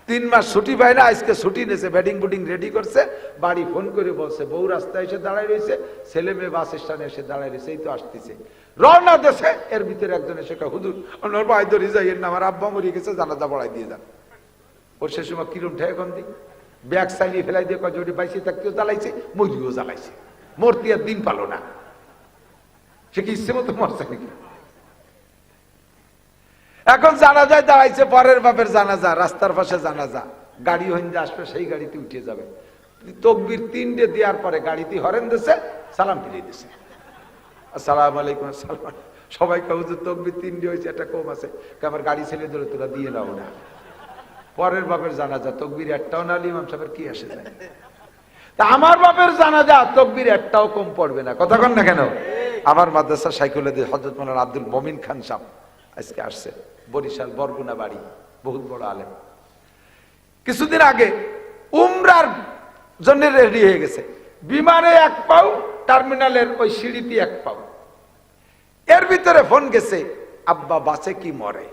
3 মাস ছুটি পায় না, আজকে ছুটি নিয়েছে, ব্যাটিং বুটিং রেডি করছে, বাড়ি ফোন করে বলছে বউ রাস্তায় এসে দাঁড়ায় রয়েছে, ছেলে মেয়ে বাস স্ট্যান্ডে এসে দাঁড়ায় রয়েছে, এই তো আসতেছে, রওনা দেশে। এর ভিতরে একজন এসে হুজুর আমার ভাই ধরে যাই না, আমার আব্বা মরে গেছে, জানাজা পড়াই দিয়ে যান। ওর সে সময় কিরম ঠেয়ে এখন দিই, ব্যাগ চালিয়ে ফেলাই দিয়ে কয় যদি বাইসে থাকতেও জ্বালাইছে, মজুরিও জ্বালাইছে, মূর্তি আর দিন পালো না। সে কি ইচ্ছে মতো মরছে নাকি? এখন জানাজায় দাঁড়াইছে, পরের বাপের জানাজা, রাস্তার পাশে জানাজা, গাড়ি হইন্দে আসবে, সেই গাড়িতে উঠে যাবে। তকবীর 3টে দেওয়ার পরে গাড়িতে হরেন দিছে, সালাম ফিরিয়ে দিছে, আসসালাম আলাইকুম। আসসালাম। সবাই হুজুর তকবীর 3টে হয়েছে, একটা কম আছে, আমার গাড়ি ছেলে ধরে তোরা দিয়ে নাও না। পরের বাপের জানাজা, তকবীর একটাও না, ইমাম সাহেবের কি আসে যায়। তা আমার বাপের জানাজা তকবীর একটাও কম পড়বে না, কথা কন না কেন? আমার মাদ্রাসা সাইকুলে হযরত মাওলানা আব্দুল মমিন খান সাহেব আজকে আসছে, বরিশাল বরগুনা বাড়ি, বহুত বড় আলেম। কিছুদিন আগে উমরার জন্য রেডি হয়ে গেছে, বিমানে 1 পাও, টার্মিনালের ওই সিঁড়িতে 1 পাও। এর ভিতরে ফোন গেছে, আব্বা বাঁচে কি মরে।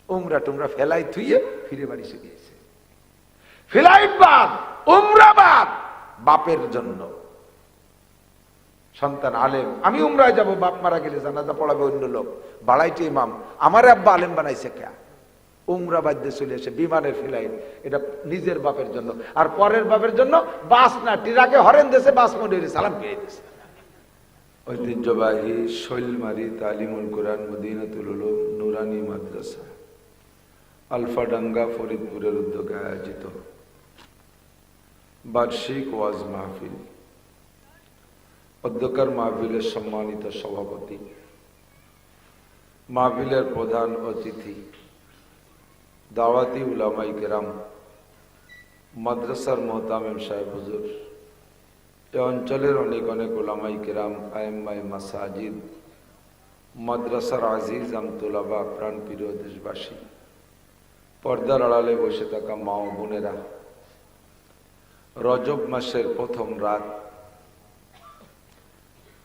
উমরা টুমরা ফেলাই থুইয়ে ফিরে বাড়ি এসে গিয়েছে। ফ্লাইট বাদ, উমরা বাদ, বাপের জন্য। সন্তান আলেম, আমি উমরায় যাব, বাপ মারা গেলে জানাজা পড়াবে অন্য লোক, বাড়াইতে ইমাম, আমার আব্বা আলেম বানাইছে কে? উমরা বাদ্যে চলে এসে বিমানের ফ্লাইট, এটা নিজের বাপের জন্য, আর পরের বাপের জন্য বাস না, ট্রাকে হরেন দেশে, বাস মনে সালাম পেয়ে দিয়েছে। ঐতিহ্যবাহী শৈলমারি তালিমুল কোরআন মদিনাতুল উলুম নুরানি মাদ্রাসা আলফাডাঙ্গা ফরিদপুরের উদ্যোগে আয়োজিত বার্ষিক ওয়াজ মাহফিল। অধ্যক্ষর মাহফিলের সম্মানিত সভাপতি, মাহফিলের প্রধান অতিথি, দাওয়াতি উলামায়ে কেরাম, মাদ্রাসার মোহতামিম সাহেব হুজুর, এ অঞ্চলের অনেক অনেক উলামায়ে কেরাম, আইম্মায়ে মাসাজিদ, মাদ্রাসার আজিজ আমতুলাবা, প্রাণপ্রিয় দেশবাসী, পর্দার আড়ালে বসে থাকা মা ও বোনেরা, রজব মাসের প্রথম রাত,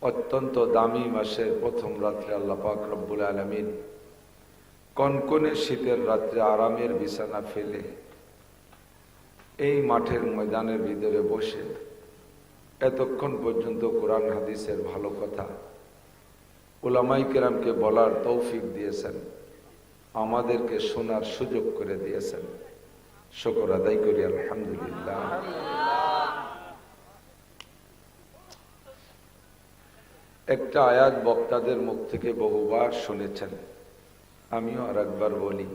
অত্যন্ত দামি মাসের প্রথম রাত্রে আল্লাহ পাক রব্বুল আলামিন কনকনে শীতের রাত্রে আরামের বিছানা ফেলে এই মাঠের ময়দানের ভিতরে বসে এতক্ষণ পর্যন্ত কোরআন হাদিসের ভালো কথা উলামায়ে কেরামকে বলার তৌফিক দিয়েছেন, আমাদেরকে শোনার সুযোগ করে দিয়েছেন। শুকর আদায় করি আলহামদুলিল্লাহ। একটা আয়াত বক্তাদের মুখ থেকে বহুবার শুনেছেন, আমিও আর একবার বলি,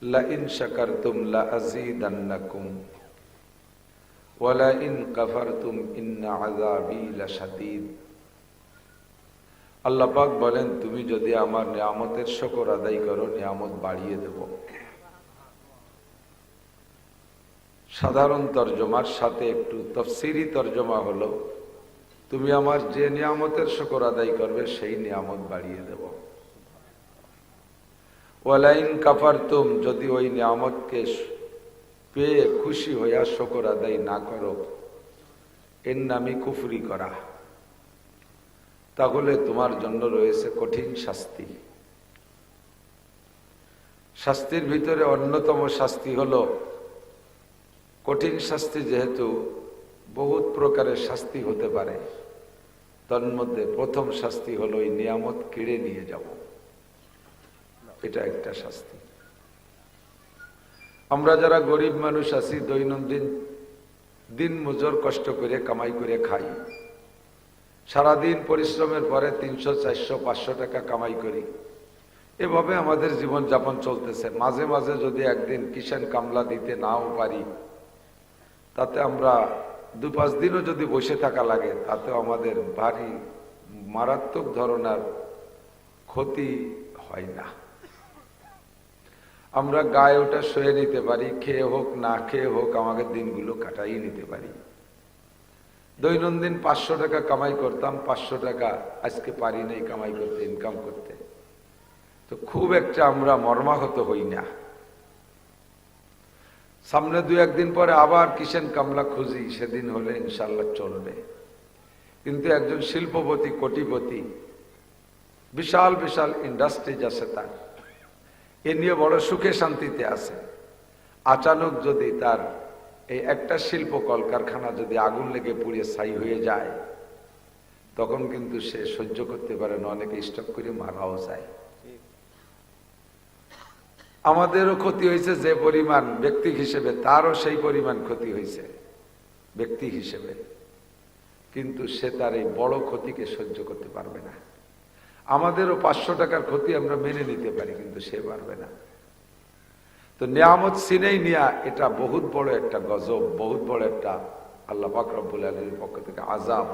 লা ইন শাকারতুম লা আযীদান্নাকুম ওয়া লা ইন কাফারতুম ইন্না আযাবী লাশাদীদ। আল্লাহ পাক বলেন, তুমি যদি আমার নিয়ামতের শুকর আদায় করো, নিয়ামত বাড়িয়ে দেব। সাধারণ তরজমার সাথে একটু তাফসীরি তরজমা হলো, তুমি আমার যে নিয়ামতের শুকর আদায় করবে সেই নিয়ামত বাড়িয়ে দেব। ওয়ালাইন কাফারতুম, যদি ওই নিয়ামতকে পেয়ে খুশি হইয়া শুকর আদায় না করো, এর নামই কুফরি করা, তাহলে তোমার জন্য রয়েছে কঠিন শাস্তি। শাস্তির ভিতরে অন্যতম শাস্তি হলো, কঠিন শাস্তি যেহেতু বহুত প্রকারের শাস্তি হতে পারে, তন্মধ্যে প্রথম শাস্তি হলো এই নিয়ামত কেড়ে নিয়ে যাব, এটা একটা শাস্তি। আমরা যারা গরিব মানুষ আছি, দৈনন্দিন দিন মজুর কষ্ট করে কামাই করে খাই, সারাদিন পরিশ্রমের পরে 300, 400, 500 টাকা কামাই করি, এভাবে আমাদের জীবন যাপন চলতেছে। মাঝে মাঝে যদি একদিন কিষাণ কামলা দিতে নাও পারি, তাতে আমরা 2-5 দিনও যদি বসে থাকা লাগে, তাতেও আমাদের ভারী মারাত্মক ধরনের ক্ষতি হয় না। আমরা গায়ে ওটা শুয়ে নিতে পারি, খেয়ে হোক না খেয়ে হোক আমাদের দিনগুলো কাটাই নিতে পারি। দৈনন্দিন 500 টাকা কামাই করতাম, 500 টাকা আজকে পারি নাই কামাই করতে, ইনকাম করতে, তো খুব একটা আমরা মর্মাহত হই না। সামনে 2-1 দিন পরে আবার কিষাণ কামলা খুঁজি, সেদিন হলে ইনশাল্লাহ চলবে। কিন্তু একজন শিল্পপতি, কোটিপতি, বিশাল বিশাল ইন্ডাস্ট্রিজ আছে, তার এ নিয়ে বড় সুখে শান্তিতে আছে। আচানক যদি তার এই একটা শিল্প কলকারখানা যদি আগুন লেগে পুড়িয়ে ছাই হয়ে যায়, তখন কিন্তু সে সহ্য করতে পারে না, অনেকে স্টক করে মারাও যায়। আমাদেরও ক্ষতি হয়েছে যে পরিমাণ ব্যক্তি হিসেবে, তারও সেই পরিমাণ ক্ষতি হয়েছে ব্যক্তি হিসেবে, কিন্তু সে তার এই বড় ক্ষতিকে সহ্য করতে পারবে না। আমাদেরও 500 টাকার ক্ষতি আমরা মেনে নিতে পারি, কিন্তু সে পারবে না। তো নিয়ামত ছিনেই নেয়া এটা বহুত বড় একটা গজব, বহুত বড় একটা আল্লাহ পাক রব্বুল আলামিনের পক্ষ থেকে আযাব।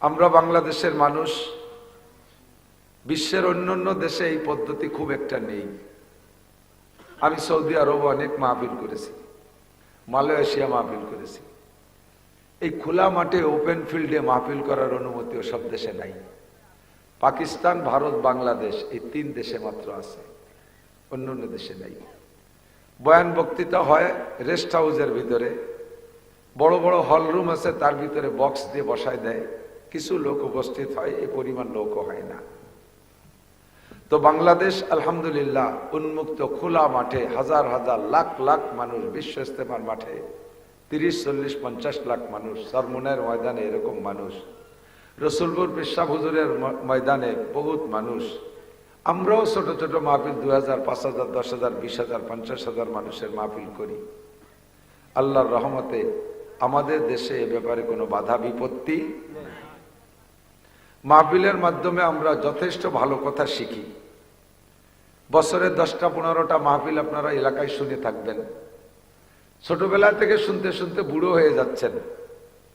আমরা বাংলাদেশের মানুষ, বিশ্বের অন্যান্য দেশে এই পদ্ধতি খুব একটা নেই। আমি সৌদি আরব অনেক মাহফিল করেছি, মালয়েশিয়া মাহফিল করেছি। এই খোলা মাঠে ওপেন ফিল্ডে মাহফিল করার অনুমতিও সব দেশে নাই। পাকিস্তান, ভারত, বাংলাদেশ এই 3 দেশে মাত্র আছে, অন্যান্য দেশে নাই। বয়ান বক্তৃতা হয় রেস্ট হাউসের ভিতরে, বড় বড় হল রুম আছে, তার ভিতরে বক্স দিয়ে বসায় দেয়, কিছু লোক উপস্থিত হয়, এই পরিমাণ লোকও হয় না। তো বাংলাদেশ আলহামদুলিল্লাহ উন্মুক্ত খোলা মাঠে হাজার হাজার লাখ লাখ মানুষ, বিশ্ব ইস্তেমার মাঠে 30, 40, 50 লাখ মানুষ, সরমুনের ময়দানে এরকম মানুষ, রসুলপুর পেশাব হুজুরের ময়দানে বহুত মানুষ। আমরাও ছোট ছোট মাহফিল 2000, 5000, 10,000, 20,000, 50,000 মানুষের মাহফিল করি। আল্লাহর রহমতে আমাদের দেশে এ ব্যাপারে কোনো বাধা বিপত্তি। মাহফিলের মাধ্যমে আমরা যথেষ্ট ভালো কথা শিখি। বছরে 10টা 15টা মাহফিল আপনারা এলাকায় শুনে থাকবেন। ছোটবেলা থেকে শুনতে শুনতে বুড়ো হয়ে যাচ্ছেন।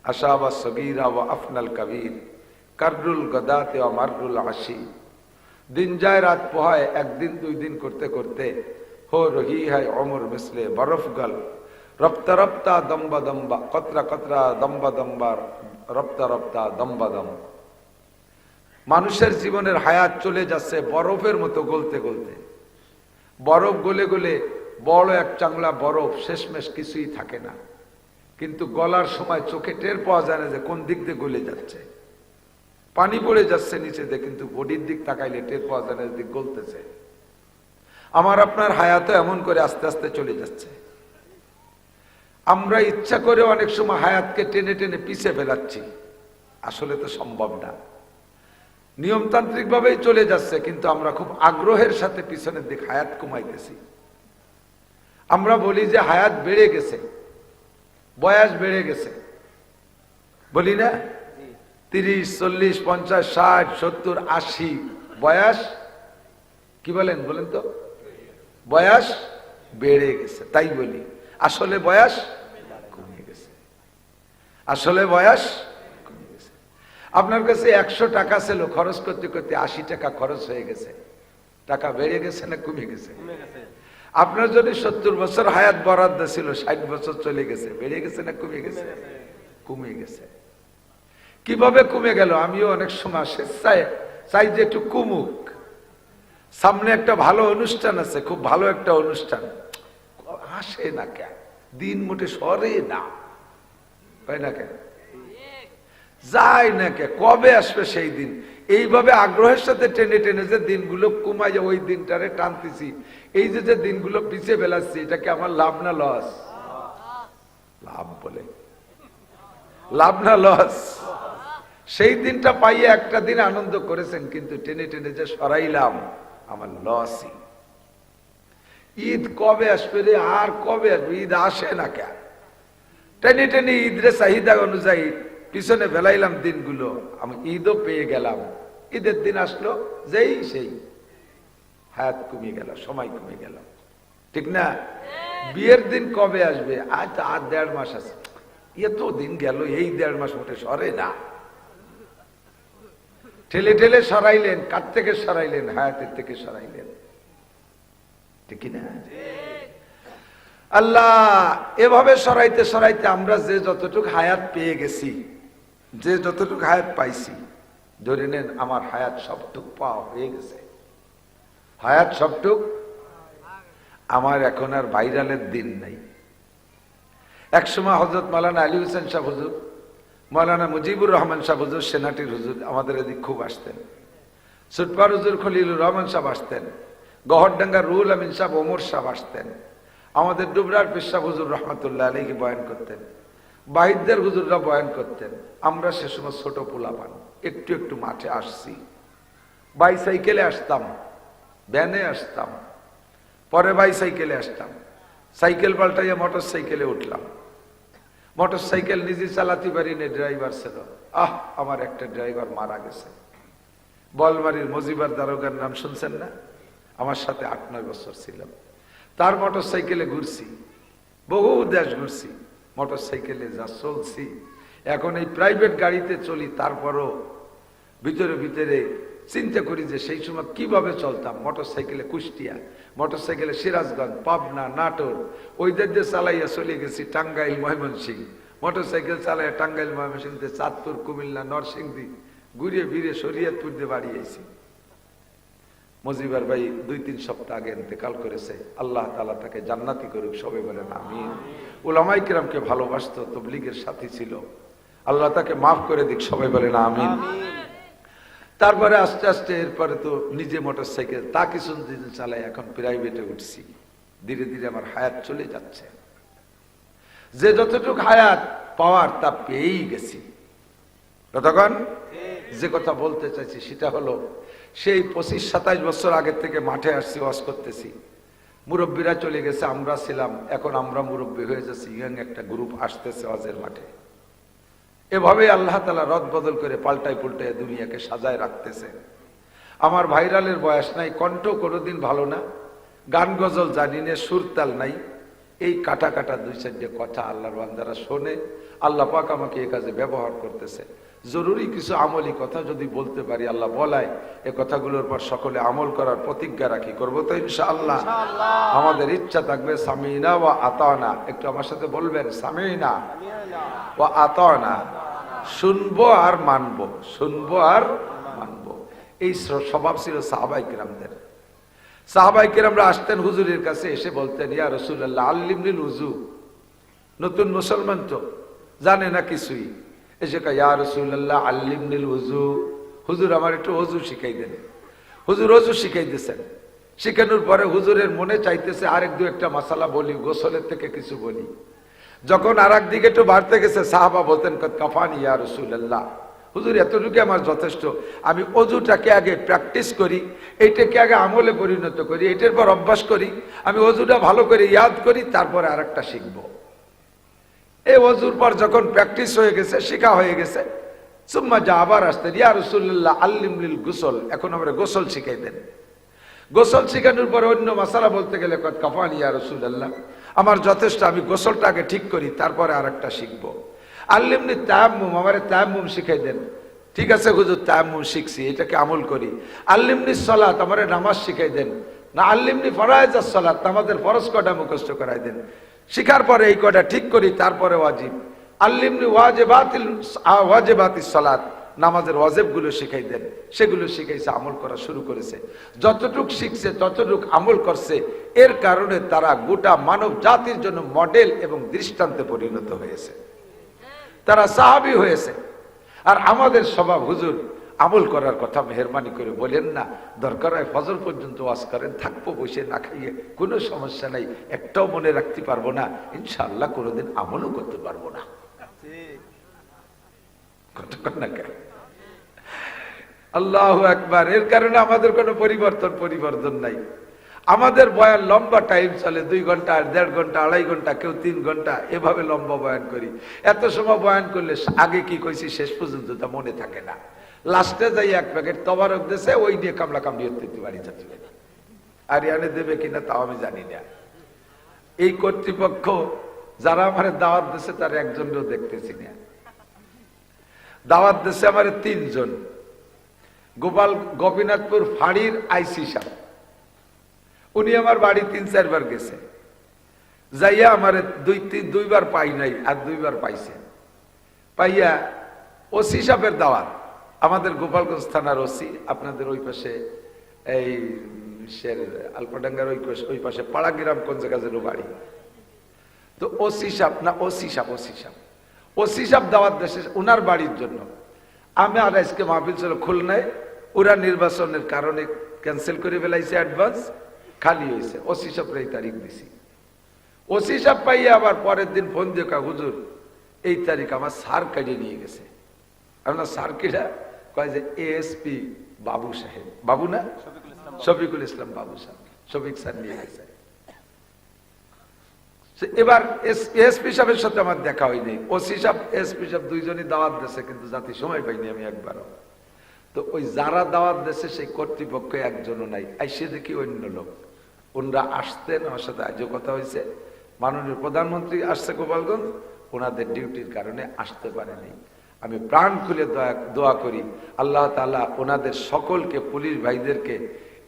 আশাবা সগীরা ওয়া আফনাল কাবীর, কাররুল গদাতে ওয়া মাররুল আশি। দিন যায় রাত পোহায়, একদিন 2 দিন করতে করতে হো রহি হয় অমর মিসলে বরফ গল, রপ্তা রপ্তা দম্বা দম্বা, কতরা কতরা দম্বা দম্বা, রপ্তা রপ্তা দম্বা দম। মানুষের জীবনের হায়াত চলে যাচ্ছে বরফের মতো গলতে গলতে। বরফ গলে গলে বড় এক চাংলা বরফ, শেষমেশ কিছুই থাকে না। কিন্তু গলার সময় চোখে টের পাওয়া যায় না যে কোন দিক দিয়ে গলে যাচ্ছে। পানি পড়ে যাচ্ছে নিচে দিয়ে, কিন্তু বডির দিক তাকাইলে টের পাওয়া যায় না দিক গলতেছে। আমার আপনার হায়াত এমন করে আস্তে আস্তে চলে যাচ্ছে। আমরা ইচ্ছা করে অনেক সময় হায়াতকে টেনে টেনে পিছে ফেলাচ্ছি, আসলে তো সম্ভব না। নিয়মতান্ত্রিক ভাবেই চলে যাচ্ছে, কিন্তু আমরা খুব আগ্রহের সাথে পিছনের দিক হায়াত কমাইতেছি। আমরা বলি যে হায়াত বেড়ে গেছে, বয়স বেড়ে গেছে, বলি না? 30, 40, 50, 60, 70, 80 বয়স, কি বলেন বলেন তো? বয়স বেড়ে গেছে তাই বলি, আসলে বয়স কমে গেছে। আসলে বয়স কমে গেছে। আপনার কাছে 100 টাকা ছিল, খরচ করতে করতে 80 টাকা খরচ হয়ে গেছে। টাকা বেড়ে গেছে না কমে গেছে? আপনার যদি 70 বছর হায়াত বরাদ্দ ছিল, 60 বছর চলে গেছে, বেড়ে গেছে না কমে গেছে? কমে গেছে। কিভাবে কমে গেল? আমিও অনেক সময় চাই যে একটু কমুক। সামনে একটা ভালো অনুষ্ঠান আছে, খুব ভালো একটা অনুষ্ঠান, আসে না কেন? দিন মোটে সরে না, তাই না? কেন যায় না? কে কবে আসবে সেই দিন? এইভাবে আগ্রহের সাথে টেনে টেনে যে দিনগুলো কমাই, ওই দিনটারে টানতেছি। এই যে যে দিনগুলো পিছিয়ে বেলাচ্ছি, এটা কি আমার লাভ না লস? লাভ বলে, লাভ না লস? সেই দিনটা পাইয়ে একটা দিন আনন্দ করেছেন, কিন্তু টেনে টেনে যে সরাইলাম, আমার লসই। ঈদ কবে আসবে রে, আর কবে আসবে? ঈদ আসে না কেন? টেনে টেনে ঈদের চাহিদা অনুযায়ী পিছনে ফেলাইলাম দিনগুলো, আমি ঈদও পেয়ে গেলাম। ঈদের দিন আসলো, যেই সেই হায়াত কমে গেল, সময় কমে গেল, ঠিক না? বিয়ের দিন কবে আসবে? আজ তো আর 1.5 মাস আছে। এত দিন গেল, এই 1.5 মাস মোটে সরে না। ঠেলে ঠেলে সরাইলেন, কার থেকে সরাইলেন? হায়াতের থেকে সরাইলেন, ঠিক না? আল্লাহ এভাবে সরাইতে সরাইতে আমরা যে যতটুকু হায়াত পেয়ে গেছি, যে যতটুকু হায়াত পাইছি, ধরে নেন আমার হায়াত সবটুক পাওয়া হয়ে গেছে। হায়াত সবটুক আমার, এখন আর ভাইরালের দিন নাই। একসময় হযরত মাওলানা আলী হোসেন সাহেব হুজুর, মাওলানা মুজিবুর রহমান সাহেব হুজুর, সেনাটির হুজুর আমাদের এদিক খুব আসতেন। সুটপার হুজুর খলিলুর রহমান সাহেব আসতেন। গহরডাঙ্গার রুহুল আমিন সাহেব, ওমর সাহেব আসতেন। আমাদের ডুবরার পেশা হুজুর রহমতুল্লাহ আলাইহি বয়ান করতেন, বাহিরদের হুজুররা বয়ান করতেন। আমরা সে সময় ছোট পোলাপান, একটু একটু মাঠে আসছি, বাইসাইকেলে আসতাম, ভ্যানে আসতাম, পরে বাইসাইকেলে আসতাম, সাইকেল পাল্টাইয়া মোটর সাইকেলে উঠলাম। মোটর সাইকেল নিজে চালাতে পারি না, ড্রাইভার ছিল। আমার একটা ড্রাইভার মারা গেছে, বলমারির মজিবার দারোগার নাম শুনছেন না? আমার সাথে 8-9 বছর ছিল। তার মোটর সাইকেলে ঘুরছি, বহু দেশ ঘুরছি, মোটর সাইকেলে যা চলছি। এখন এই প্রাইভেট গাড়িতে চলি, তারপরও ভিতরে ভিতরে চিন্তা করি যে সেই সময় কিভাবে চলতাম। মোটর সাইকেলে কুষ্টিয়া, মোটর সাইকেলে সিরাজগঞ্জ, পাবনা, নাটোর, ওই দিয়ে চালাইয়া চলে গেছি টাঙ্গাইল, ময়মনসিংহ। মোটর সাইকেল চালাইয়া টাঙ্গাইল, ময়মনসিংহতে, চাঁদপুর, কুমিল্লা, নরসিংদী, ঘুরিয়ে ফিরে শরীয়তপুর দিয়ে বাড়ি আইছি। মজিবার ভাই 2-3 সপ্তাহ আগে ইন্তেকাল করেছে। আল্লাহ তাআলা তাকে জান্নাতি করুক, সবাই বলেন আমিন। উলামায়ে কিরামকে ভালোবাসতো, তাবলীগের সাথী ছিল, আল্লাহ তাকে মাফ করে দিক, সবাই বলেন আমিন। তারপরে আস্তে আস্তে এরপরে তো নিজে মোটর সাইকেল তা কিছুদিন চালাই, এখন প্রাইভেটে উঠছি। ধীরে ধীরে আমার হায়াত চলে যাচ্ছে। যে যতটুকু হায়াত পাওয়ার তা পেয়েই গেছি। ততক্ষণ যে কথা বলতে চাইছি সেটা হলো, সেই 25-27 বছর আগের থেকে মাঠে আসছি, ওয়াজ করতেছি। মুরব্বীরা চলে গেছে, আমরা ছিলাম, এখন আমরা মুরব্বী হয়ে যাচ্ছি, ইয়াং একটা গ্রুপ আসতেছে ওয়াজের মাঠে। এভাবে আল্লাহ তাআলা রদ বদল করে পাল্টাই পুল্টাই দুনিয়াকে সাজায় রাখতেছে। আমার ভাইরালের বয়স নাই, কণ্ঠ কোনোদিন ভালো না, গান গজল জানি না, সুরতাল নাই। এই কাটা কাটা 2-4 কথা আল্লাহর বান্দারা শোনে, আল্লাহ পাক আমাকে এই কাজে ব্যবহার করতেছে। জরুরি কিছু আমলি কথা যদি বলতে পারি, আল্লাহ বলায়, এ কথাগুলোর পর সকলে আমল করার প্রতিজ্ঞা রাখি, করবো তো ইনশাআল্লাহ। আমাদের ইচ্ছা থাকবে সামিনা ওয়া আতানা। একটু আমার সাথে বলবেন, সামিনা ওয়া আতানা। শুনবো আর মানবো, শুনবো আর মানবো। এই স্বভাব ছিল সাহাবায়ে কিরামদের। সাহাবায়ে কিরামরা আসতেন হুজুরের কাছে, এসে বলতেন, ইয়া রাসূলুল্লাহ আল্লিমনিল উযু। নতুন মুসলমান তো জানে না কিছুই, এসে কয়, ইয়া রাসূলুল্লাহ আল্লিমনিল উযু। হুজুর আমার একটু ওযু শিখাই দেন। হুজুর ওযু শিখাই দিয়েছেন। শিখানোর পরে হুজুরের মনে চাইতেছে আরেক 2-1টা মাসালা বলি, গোসলের থেকে কিছু বলি। যখন আর একদিকে একটু বাড়তে গেছে, সাহাবা বলতেন, কাফানি ইয়া রাসূলুল্লাহ, হুজুর এতটুকু আমার যথেষ্ট। আমি অজুটাকে আগে প্র্যাকটিস করি, এইটাকে আগে আমলে পরিণত করি, এটার পর অভ্যাস করি, আমি অজুটা ভালো করে ইয়াদ করি, তারপরে আর একটা শিখবো। এই অজুর পর যখন প্র্যাকটিস হয়ে গেছে, শিখা হয়ে গেছে, সুম্মা যা আবার আসতেন, ইয়া রাসূলুল্লাহ আল্লিমনিল গুসল। এখন আমরা গোসল শিখাই দেন। গোসল শিখানোর পর অন্য মাসালা বলতে গেলে কাফানি ইয়া রাসূলুল্লাহ, আমার যথেষ্ট, আমি গোসলটা আগে ঠিক করি, তারপরে আর একটা শিখবো। আল্লিমনি তায়াম্মুম, আমারে তায়াম্মুম শিখাই দেন। ঠিক আছে হুজুর, তায়াম্মুম শিখছি, এটাকে আমল করি। আল্লিমনি সালাত, আমারে নামাজ শিখাই দেন। না, আল্লিমনি ফরায়েজাস সালাত, নামাজের ফরজ কটা মুখস্থ করাই দেন। শিখার পরে এই কটা ঠিক করি, তারপরে ওয়াজিব। আল্লিমনি ওয়াজিবাতিস সালাত, নামাজের ওয়াজিবগুলো শিখাই দেন। সেগুলো শিখাইছে, আমল করা শুরু করেছে। যতটুক শিখছে ততটুক আমল করছে। এর কারণে তারা গোটা মানব জাতির জন্য মডেল এবং দৃষ্টান্তে পরিণত হয়েছে, তারা সাহাবী হয়েছে। আর আমাদের স্বভাব, হুজুর আমল করার কথা মেহরবানি করে বলেন না, দরকার হয় ফজর পর্যন্ত ওয়াজ করেন, থাকবো বসে না খাইয়ে, কোনো সমস্যা নাই, একটাও মনে রাখতে পারবো না, ইনশাআল্লাহ কোনোদিন আমলও করতে পারবো না। আল্লাহু আকবার। এর কারণে আমাদের কোনো পরিবর্তন নাই। আমাদের বয়ান লম্বা টাইম চলে, 2 ঘন্টা, 1.5 ঘন্টা, 2.5 ঘন্টা, কেউ 3 ঘন্টা, এভাবে লম্বা বয়ান করি। এত সময় বয়ান করলে আগে কি কইছি শেষ পর্যন্ত তা মনে থাকে না। লাস্টে যাই 1 প্যাকেট তবারক দেশে, ওই নিয়ে কামলা কামড়ি হতে বাড়ি যাচ্ছে। আর ইয়ানে দেবে কিনা তাও আমি জানি না। এই কর্তৃপক্ষ যারা আমার দাওয়াত দিচ্ছে তার একজনও দেখতেছি না। দাওয়াত দিচ্ছে আমার 3 জন। গোপীনাথপুর ফাঁড়ির আইসি সাহেব, উনি আমার বাড়ি 3-4 বার গেছে, যাইয়া আমার 2 বার পাই নাই, আর 2 বার পাইছে। পাইয়া ওসি সাহেবের দাওয়াত, আমাদের গোপালগঞ্জ থানার ওসি, আপনাদের ওই পাশে এই আলপাডাঙ্গার ওই পাশে পাড়াগ্রাম কোন জায়গায় বাড়ি। তো ওসি সাহেব দাওয়াত দেশে উনার বাড়ির জন্য। আমি আর আজকে মাহফিল ছিল খুলনায়, ওরা নির্বাচনের কারণে ক্যান্সেল করে ফেলাইছে, অ্যাডভান্স খালি হয়েছে। ওসি সাহেব এই তারিখ দিছি। ওসি সাহেব পাইয়া আবার পরের দিন ফোন দিয়ে কয়, হুজুর এই তারিখ আমার স্যার কাজে নিয়ে গেছে। আপনার স্যার কিরা? কয় যে এএসপি বাবু সাহেব, বাবু না শফিকুল ইসলাম বাবু সাহেব, শফিক স্যার নিয়ে গেছে। এবার এসপি সাহেবের সাথে আমার দেখা হয়নি, ওসি সাহেব এসপি সাহেব দুইজনই দাওয়াত দিয়েছে, কিন্তু জাতি সময় পাইনি আমি একবারও। তো ওই যারা দাওয়াত দিয়েছে সেই কর্তৃপক্ষ একজনও নাই। আইসে দেখি অন্য লোক, ওনারা আসতেন, আমার সাথে আজও কথা হয়েছে। মাননীয় প্রধানমন্ত্রী আসছে গোপালগঞ্জ, ওনাদের ডিউটির কারণে আসতে পারেনি। আমি প্রাণ খুলে দোয়া করি আল্লাহ তাআলা ওনাদের সকলকে, পুলিশ ভাইদেরকে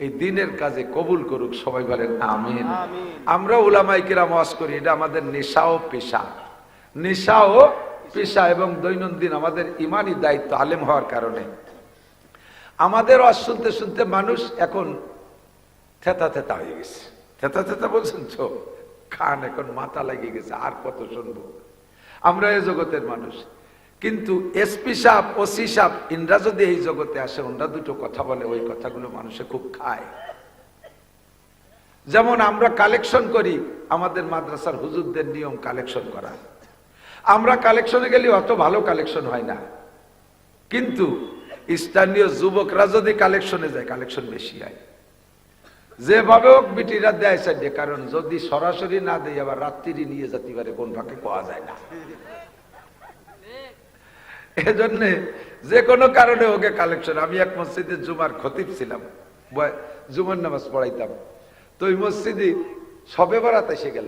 এই দিনের কাজে কবুল করুক। সবাই বলেন আমিন। আমরা উলামায়ে কেরাম ওয়াজ করি, এটা আমাদের নেশা ও পেশা, নেশা ও পেশা, এবং দৈনন্দিন আমাদের ইমানি দায়িত্ব আলেম হওয়ার কারণে। আমাদের ওয়াজ শুনতে শুনতে মানুষ এখন থেতা থেতা হয়ে গেছে। থেতা থেতা বলছেন তো, খান এখন মাথা লাগিয়ে গেছে, আর কত শুনবো। আমরা এই জগতের মানুষ, কিন্তু এসপি সাহেব, ওসি সাহেব, ইনরা যদি এই জগতে আসে, ওনরা দুটো কথা বলে, ওই কথাগুলো মানুষে খুব খায়। যেমন আমরা কালেকশন করি, আমাদের মাদ্রাসার হুজুরদের নিয়ম কালেকশন করা। আমরা কালেকশনে গেলে অত ভালো কালেকশন হয় না, কিন্তু স্থানীয় যুবকরা যদি কালেকশনে যায়, কালেকশন বেশি হয়। যেভাবে হোক বিটিরা দেয় সাইডে, কারণ যদি সরাসরি না দেয় আবার রাত্রি নিয়ে যেতে পারে, কোন ফাঁকে পাওয়া যায় না। এজন্যে যে কোনো কারণে ওকে কালেকশন। আমি এক মসজিদে জুমার খতিব ছিলাম, জুমার নামাজ পড়াইতাম। তো ওই মসজিদে শবে বরাত এসে গেল।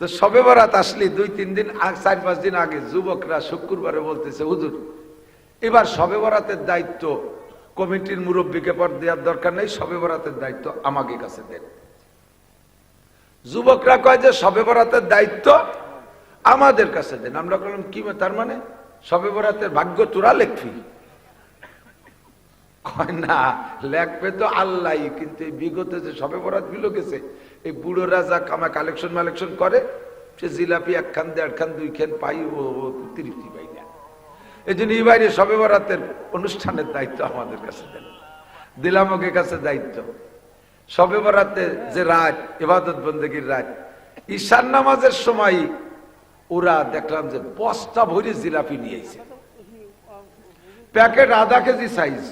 তো শবে বরাত আসলে 2-3 দিন, 4-5 দিন আগে যুবকরা শুক্রবারে বলতেছে, হুজুর এবার শবে বরাতের দায়িত্ব কমিটির মুরব্বীকে পর দেওয়ার দরকার নেই, শবে বরাতের দায়িত্ব আমাকে কাছে দেন। যুবকরা কয় যে শবে বরাতের দায়িত্ব আমাদের কাছে দেন। আমরা বললাম কি, তার মানে শবে বরাতের ভাগ্য তোরা লেখবি? কয় না, লেখবে তো আল্লাহ, কিন্তু এই বিগত যে শবে বরাত গুলো গেছে, এই বুড়োরা যা কামা কালেকশন মালেকশন করে, সে জিলাপি 1 খান 1.5 খান 2 খান পাই, ও তৃপ্তি পাই না। এই জন্য এই বাইরে শবে বরাতের অনুষ্ঠানের দায়িত্ব আমাদের কাছে দেন। দিলাম ওকে কাছে দায়িত্ব। শবে বরাতে যে রাত, ইবাদত বন্দেগীর রাত, ঈশান নামাজের সময় ওরা দেখলাম যে বস্তা ভরে জিলাপি নিয়েছে, প্যাকেট আধা কেজি সাইজ,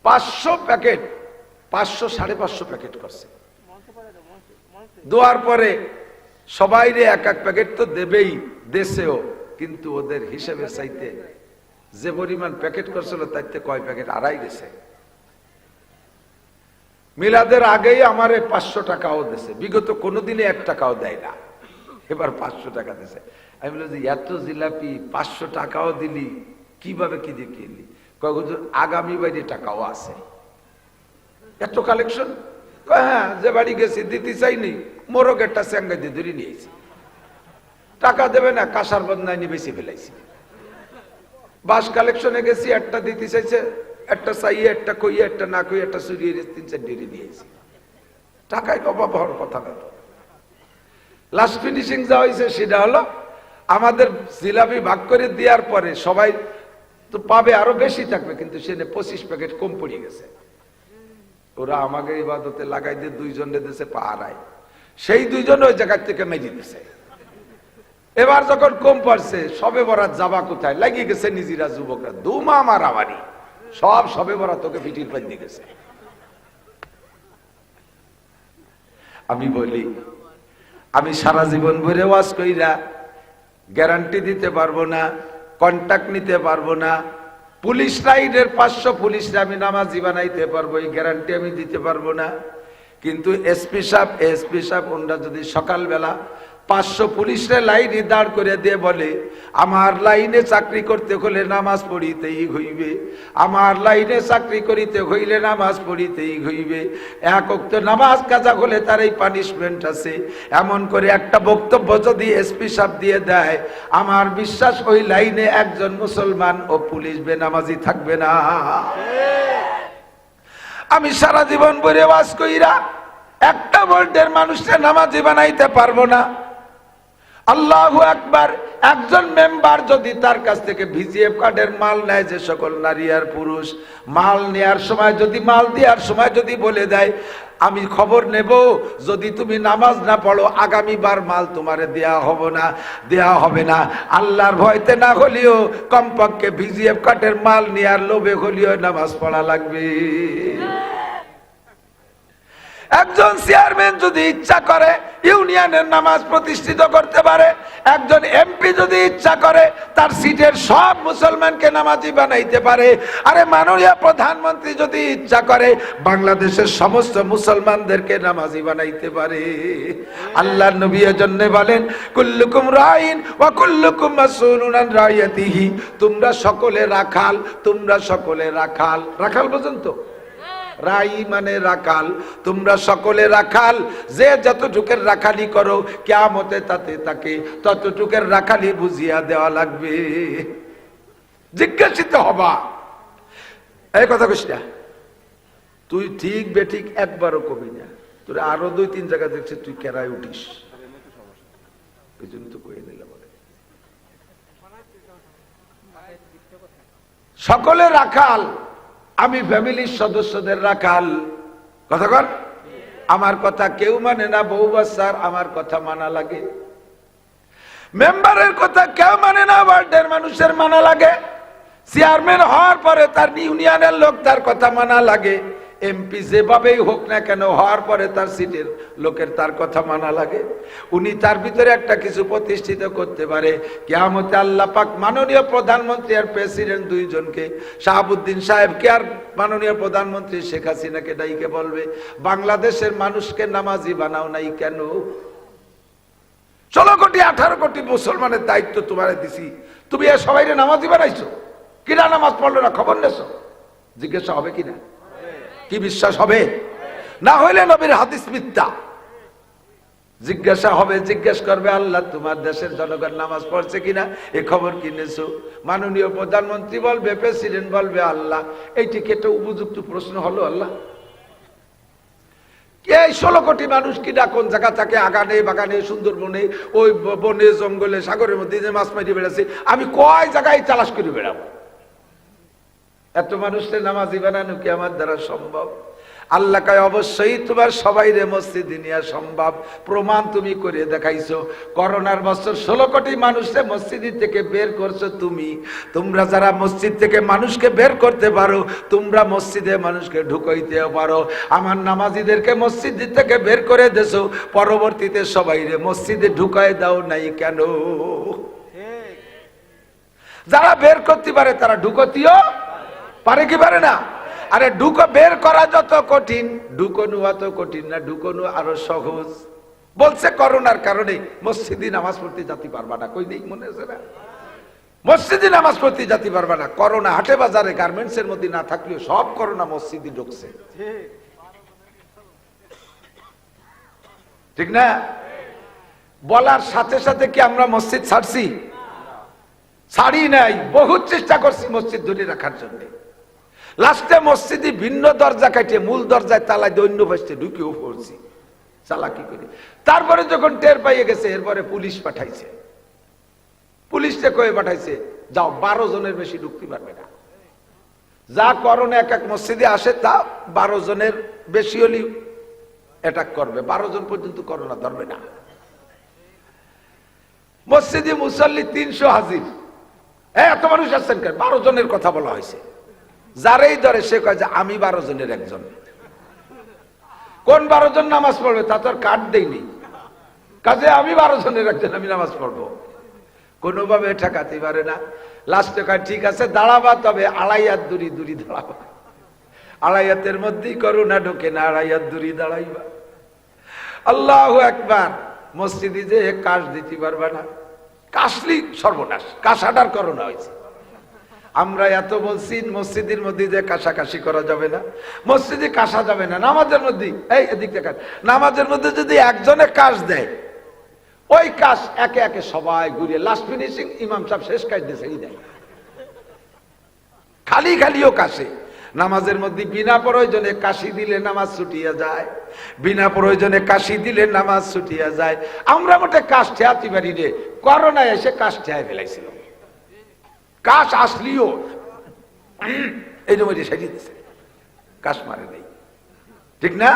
500 প্যাকেট, 500-550 প্যাকেট করছে। দেওয়ার পরে সবাই রে 1-1 প্যাকেট তো দেবেই, দেশেও, কিন্তু ওদের হিসেবে চাইতে যে পরিমাণ প্যাকেট করছিল তাইতে কয় প্যাকেট আড়াই গেছে। মিলাদের আগেই আমারে 500 টাকাও দিছে, বিগত কোনোদিনে 1 টাকাও দেয় না, এবার 500 টাকা দিছে। আমি বললাম যে এত জিলাপি 500 টাকাও দিলি, কিভাবে কি দিয়ে কিনলি? কয় হুজুর আগামী বাড়ি টাকাও আছে। এত কালেকশন? হ্যাঁ, যে বাড়ি গেছি দিতে চাইনি, মোরগ একটা স্যাঙ্গা দিয়ে ধরে নিয়েছি, টাকা দেবে না, কাঁসার বদনাইনি বেশি ফেলাইছি। বাস কালেকশনে গেছি, একটা দিতে চাইছে, একটা চাইয়ে, একটা কইয়ে, একটা না কইয়ে, একটা চুরিয়ে 3-4 ডেরি দিয়েছি। টাকায় অভাব হওয়ার কথা না। লাস্ট ফিনিশিং যা হয়েছে সেটা হলো, আমাদের জিলাপি ভাগ করে দেওয়ার পরে সবাই তো পাবে, আরো বেশি থাকবে, কিন্তু সে 25 প্যাকেট কম পড়ে গেছে। ওরা আমাকে ইবাদতে লাগাই দিয়ে 2 জনে দিয়েছে পাহারায়, সেই 2 জন ওই জায়গা থেকে মেরে দিছে। এবার যখন কম পড়ছে, শবে বরাত যাবা কোথায়, লাগিয়ে গেছে নিজেরা যুবকরা, দুমা মারামারি, সব শবে বরাত তোকে পিটির পাই দিয়ে গেছে। আমি বলি, আমি সারা জীবন ভরে ওয়াজ কইরা গ্যারান্টি দিতে পারবো না, কন্ট্যাক্ট নিতে পারবো না। পুলিশ লাইনের 500 পুলিশরা আমি নামাজি বানাইতে পারবো, এই গ্যারান্টি আমি দিতে পারবো না। কিন্তু এসপি সাহেব ওনারা যদি সকালবেলা 500 পুলিশরা লাইনে দাঁড় করে দিয়ে বলে, আমার লাইনে চাকরি করতে হলে নামাজ পড়িতেই হইবে, আমার লাইনে চাকরি করিতে হইলে নামাজ পড়িতেই হইবে, 1 ওয়াক্ত নামাজ কাজা হলে তার এই পানিশমেন্ট আছে, এমন করে একটা বক্তব্য যদি এসপি সাহেব দিয়ে দেয়, আমার বিশ্বাস ওই লাইনে একজন মুসলমান ও পুলিশ বেনামাজি থাকবে না। আমি সারা জীবন ভরে ওয়াজ কইরা একটা ভোল্টের মানুষকে নামাজি বানাইতে পারবো না। আল্লাহু আকবার। একজন মেম্বার যদি তার কাছ থেকে ভিজিএফ কার্ডের মাল নেয়, যে সকল নারী আর পুরুষ, মাল নেয়ার সময় যদি, মাল দেওয়ার সময় যদি বলে দেয় আমি খবর নেব, যদি তুমি নামাজ না পড়ো আগামীবার মাল তোমারে দেয়া হবে না, আল্লাহর ভয়তে না হলেও কমপক্ষে ভিজিএফ কার্ডের মাল নেয়ার লোভে হলেও নামাজ পড়া লাগবে। একজন চেয়ারম্যান যদি ইচ্ছা করে ইউনিয়নের নামাজ প্রতিষ্ঠিত করতে পারে, একজন এমপি যদি ইচ্ছা করে তার সিটের সব মুসলমানকে নামাজি বানাইতে পারে, আরে মাননীয় প্রধানমন্ত্রী যদি ইচ্ছা করে বাংলাদেশের সমস্ত মুসলমানদেরকে নামাজি বানাইতে পারে। আল্লাহর নবী এজন্য বলেন কুল্লুকুম রাইন ওয়া কুল্লুকুম মাসউলুন আন রাইয়াতিহি, তোমরা সকলে রাখাল, তোমরা সকলে রাখাল। রাখাল বুঝেন তো? রাই মানে রাখাল, তোমরা সকলে রাখাল, যে যতটুকের রাখালি করো কিয়ামতে তাতে তাকে ততটুকের রাখালি বুঝিয়া দেওয়া লাগবে, জিজ্ঞাসিত হবা। এই কথা কইস না, তুই ঠিক বেঠিক একবারও কবি না, তোর আরো 2-3 জায়গা দেখছে তুই কেরায় উঠিস, এই জন্য তো কয়ে নিলাম। সকলে রাখাল, আমি ফ্যামিলির সদস্যদের রাখাল। কথা কর, আমার কথা কেউ মানে না, বউ বাচ্চার আমার কথা মানা লাগে, মেম্বারের কথা কেউ মানে না, ওয়ার্ডের মানুষের মানা লাগে, চেয়ারম্যান হওয়ার পরে তার ইউনিয়নের লোক তার কথা মানা লাগে, এমপি যেভাবেই হোক না কেন হওয়ার পরে তার সিটের লোকের তার কথা মানা লাগে। উনি তার ভিতরে একটা কিছু প্রতিষ্ঠিত করতে পারে, কিয়ামতে আল্লাহ পাক মাননীয় প্রধানমন্ত্রী আর প্রেসিডেন্ট দুইজনকে, শাহাবুদ্দিন সাহেবকে আর মাননীয় প্রধানমন্ত্রী শেখ হাসিনাকে ডাইকে বলবে বাংলাদেশের মানুষকে নামাজি বানাও নাই কেন? 16 কোটি 18 কোটি মুসলমানের দায়িত্ব তোমারে দিছি, তুমি এ সবাইরে নামাজি বানাইছো, কিনা নামাজ পড়লো না খবর নেছো? জিজ্ঞাসা হবে কিনা? কি বিশ্বাস হবে? না হইলে নবীর হাদিস মিথ্যা। জিজ্ঞাসা হবে, জিজ্ঞেস করবে আল্লাহ তোমার দেশের জনগণ নামাজ পড়ছে কিনা, এই খবর কিনেছো? মাননীয় প্রধানমন্ত্রী বলবে, প্রেসিডেন্ট বলবে আল্লাহ এইটি কি একটা উপযুক্ত প্রশ্ন হলো? আল্লাহ এই 16 কোটি মানুষ কিনা কোন জায়গা থাকে, আগানে বাগানে সুন্দরবনে ওই বনে জঙ্গলে সাগরের মধ্যে যে মাছ মারিয়ে বেড়াচ্ছে, আমি কয় জায়গায় তালাশ করে বেড়াবো? এত মানুষের নামাজি বানানো কি আমার দ্বারা সম্ভব? আল্লাহ কয় অবশ্যই তোমার সবাই রে মসজিদে নিয়ে সম্ভব, প্রমাণ তুমি করে দেখাইছো। করোনার বছর 16 কোটি মানুষকে মসজিদ থেকে বের করছো তুমি, তোমরা যারা মসজিদ থেকে মানুষকে বের করতে পারো, তোমরা মসজিদে মানুষকে ঢুকাইতেও পারো। আমার নামাজিদেরকে মসজিদ থেকে বের করে দেছো, পরবর্তীতে সবাই রে মসজিদে ঢুকাই দাও নাই কেন? যারা বের করতে পারে তারা ঢুকতিও পারে কি পারে না? আরে ঢুকো বের করা যত কঠিন, ঢুকনো অত কঠিন না, ঢুকনো আরো সহজ। বলছে করোনার কারণে মসজিদে নামাজ পড়তে যেতে পারবা না, কই নেই মনে আছে না? মসজিদে নামাজ পড়তে যেতে পারবা না। করোনা হাটে বাজারে গার্মেন্টস এর মধ্যে না থাকলেও সব করোনা মসজিদে ঢুকছে, ঠিক না? বলার সাথে সাথে কি আমরা মসজিদ ছাড়ছি? ছাড়ি নাই, বহুত চেষ্টা করছি মসজিদ ধরে রাখার জন্য। লাস্টে মসজিদে ভিন্ন দরজা কাটিয়ে মূল দরজায় তালা দিয়ে অন্য পাশে ঢুকেও পড়ছি চালাকি করে। তারপরে যখন টের পাইয়ে গেছে, এরপরে পুলিশ পাঠাইছে, পুলিশকে কয়ে পাঠাইছে যাও 12 জনের বেশি ঢুকতে পারবে না। যা করোনা এক এক মসজিদে আসে তা 12 জনের বেশি হলেও অ্যাটাক করবে, 12 জন পর্যন্ত করোনা ধরবে না। মসজিদে মুসল্লি 300 হাজির, এত মানুষ আসছেন কেন? 12 জনের কথা বলা হয়েছে। যারাই ধরে সে কয় যে আমি 12 জনের একজন। কোন 12 জন নামাজ পড়বে তা তো আর কার্ড দেয়নি, কাজে আমি 12 জনের একজন, আমি নামাজ পড়বো। কোনোভাবে ঠেকাতে পারে না। লাস্টে কয় ঠিক আছে দাঁড়াবা, তবে 2.5 হাত দূরি দূরি দাঁড়াবা। 2.5 হাতের মধ্যেই করোনা ঢোকে না, 2.5 হাত দূরি দাঁড়াইবা। আল্লাহু আকবার। মসজিদে যে কাশ দিতে পারবে না, কাশলি সর্বনাশ, কাশাটার করোনা হয়েছে। আমরা এত বলছি মসজিদের মধ্যে যে কাশাকাশি করা যাবে না, মসজিদে কাশা যাবে না, নামাজের মধ্যে এই এদিক থেকে নামাজের মধ্যে যদি একজনে কাশ দেয়, ওই কাশ একে একে সবাই ঘুরিয়ে লাস্ট ফিনিশিং ইমাম সাহেব শেষ কাজ দিয়েছে, এই দেয় খালি খালিও কাশে। নামাজের মধ্যে বিনা প্রয়োজনে কাশি দিলে নামাজ ছুটিয়া যায়, বিনা প্রয়োজনে কাশি দিলে নামাজ ছুটিয়া যায়। আমরা মোটে কাশ ঠেয়াতে পারি রে, করোনা এসে কাশ ঠেয়ায় ফেলাইছিল, কাশ আসলিও এই জন্য সাজিয়ে দিচ্ছে, কাশ মারে নেই, ঠিক না?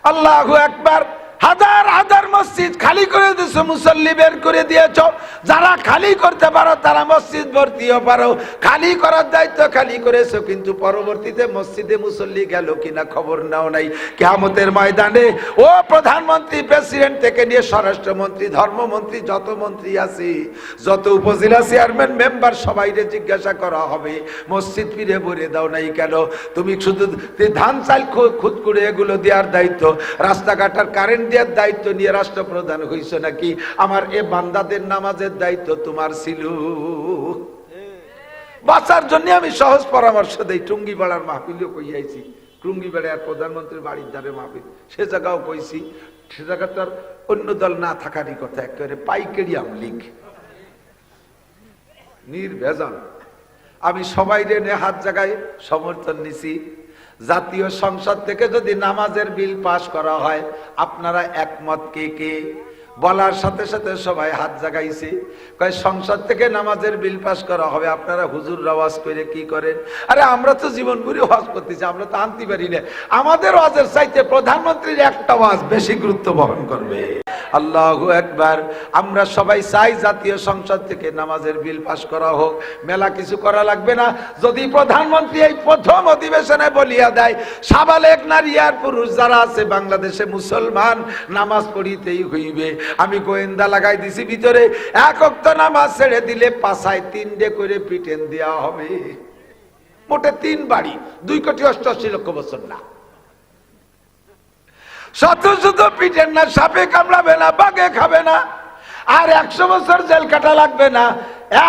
আল্লাহু আকবার। হাজার হাজার মসজিদ খালি করে দিয়েছো, মুসল্লি বের করে দিয়েছো। যারা খালি করতে পারো তারা মসজিদ ভর্তিও পারো, খালি করার দায়িত্ব খালি করেছো, কিন্তু পরবর্তীতে মসজিদে মুসল্লি গেল কিনা খবর নাও নাই। কিয়ামতের ময়দানে ও প্রধানমন্ত্রী, প্রেসিডেন্ট থেকে নিয়ে স্বরাষ্ট্রমন্ত্রী, ধর্মমন্ত্রী, যত মন্ত্রী আছে, যত উপজেলা চেয়ারম্যান, মেম্বার, সবাইকে জিজ্ঞাসা করা হবে মসজিদ ফিরে ভরে দাও নাই কেন? তুমি শুধু ধান চাল খুদ করে এগুলো দেওয়ার দায়িত্ব, রাস্তাঘাটার কারেন্ট দেওয়ার দায়িত্ব নিয়ে রাষ্ট্রপ্রধান হইছ নাকি? আমার এ বান্দাদের নামাজের দায়িত্ব তোমার ছিল। বাঁচার জন্য আমি সহজ পরামর্শ দেই। টুঙ্গিপাড়ার মাহফিলও কইয়াছি, টুঙ্গিপাড়ার প্রধানমন্ত্রীর বাড়ির ধারে মাহফিল, সে জায়গাও কইছি, সে জায়গাটার অন্য দল না থাকারই কথা, একেবারে পাইকারি আমলিগ, নির্ভেজাল। আমি সবাই রে হাত জায়গায় সমর্থন নিছি। জাতীয় সংসদ থেকে যদি নামাজের বিল পাস করা হয়, আপনারা একমত কে কে? বলার সাথে সাথে সবাই হাত জাগাইছে। কয় সংসদ থেকে নামাজের বিল পাস করা হবে, আপনারা হুজুর ওয়াজ করে কি করেন? আরে আমরা তো জীবন ভরে ওয়াজ করতেছি, আমরা তো আনতে পারি না। আমাদের ওয়াজের চাইতে প্রধানমন্ত্রীর একটা ওয়াজ বেশি গুরুত্ব বহন করবে। আল্লাহু আকবার। আমরা সবাই চাই জাতীয় সংসদ থেকে নামাজের বিল পাস করা হোক, মেলা কিছু করা লাগবে না। যদি প্রধানমন্ত্রী এই প্রথম অধিবেশনে বলিয়া দেয় সাবালেক নারী আর পুরুষ যারা আছে বাংলাদেশে মুসলমান, নামাজ পড়িতেই হইবে, আমি গোয়েন্দা লাগাই দিছি ভিতরে, এক ওয়াক্ত নামাজ ছেড়ে দিলে পাছায় 3 করে পিটেন দেওয়া হবে। মোটে 3 বাড়ি, 2,88,00,000 বছর না। শত শত পিটেন না, সাপে কামড়াবে না, বাঘে খাবে না, আর 100 বছর জেল কাটা লাগবে না।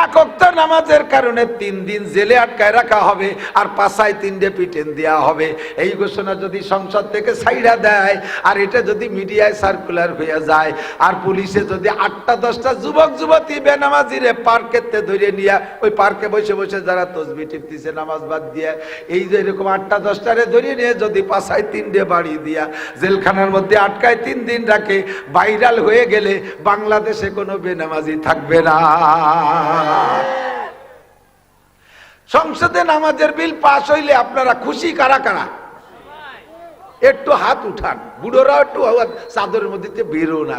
এক ওয়াক্ত নামাজের কারণে 3 দিন জেলে আটকায় রাখা হবে, আর পাছায় 3 পিটেন দেওয়া হবে। এই ঘোষণা যদি সংসদ থেকে ছাইড়া দেয়, আর এটা যদি মিডিয়ায় সার্কুলার হয়ে যায়, আর পুলিশে যদি 8টা-10টা যুবক যুবতী বেনামাজিরে পার্কেতে ধরে নিয়ে, ওই পার্কে বসে বসে যারা তসবি টিপতেছে নামাজ বাদ দিয়ে, এই যে এরকম 8টা-10টারে ধরে নিয়ে যদি পাছায় 3 বাড়ি দিয়া জেলখানার মধ্যে আটকায় 3 দিন রাখে, ভাইরাল হয়ে গেলে বাংলাদেশে কোনো বেনামাজি থাকবে না। সংসদে নামাজের বিল পাস হইলে আপনারা খুশি কারা কারা? একটু হাত উঠান, বুড়োরা একটু চাদরের মধ্যে বেরো না।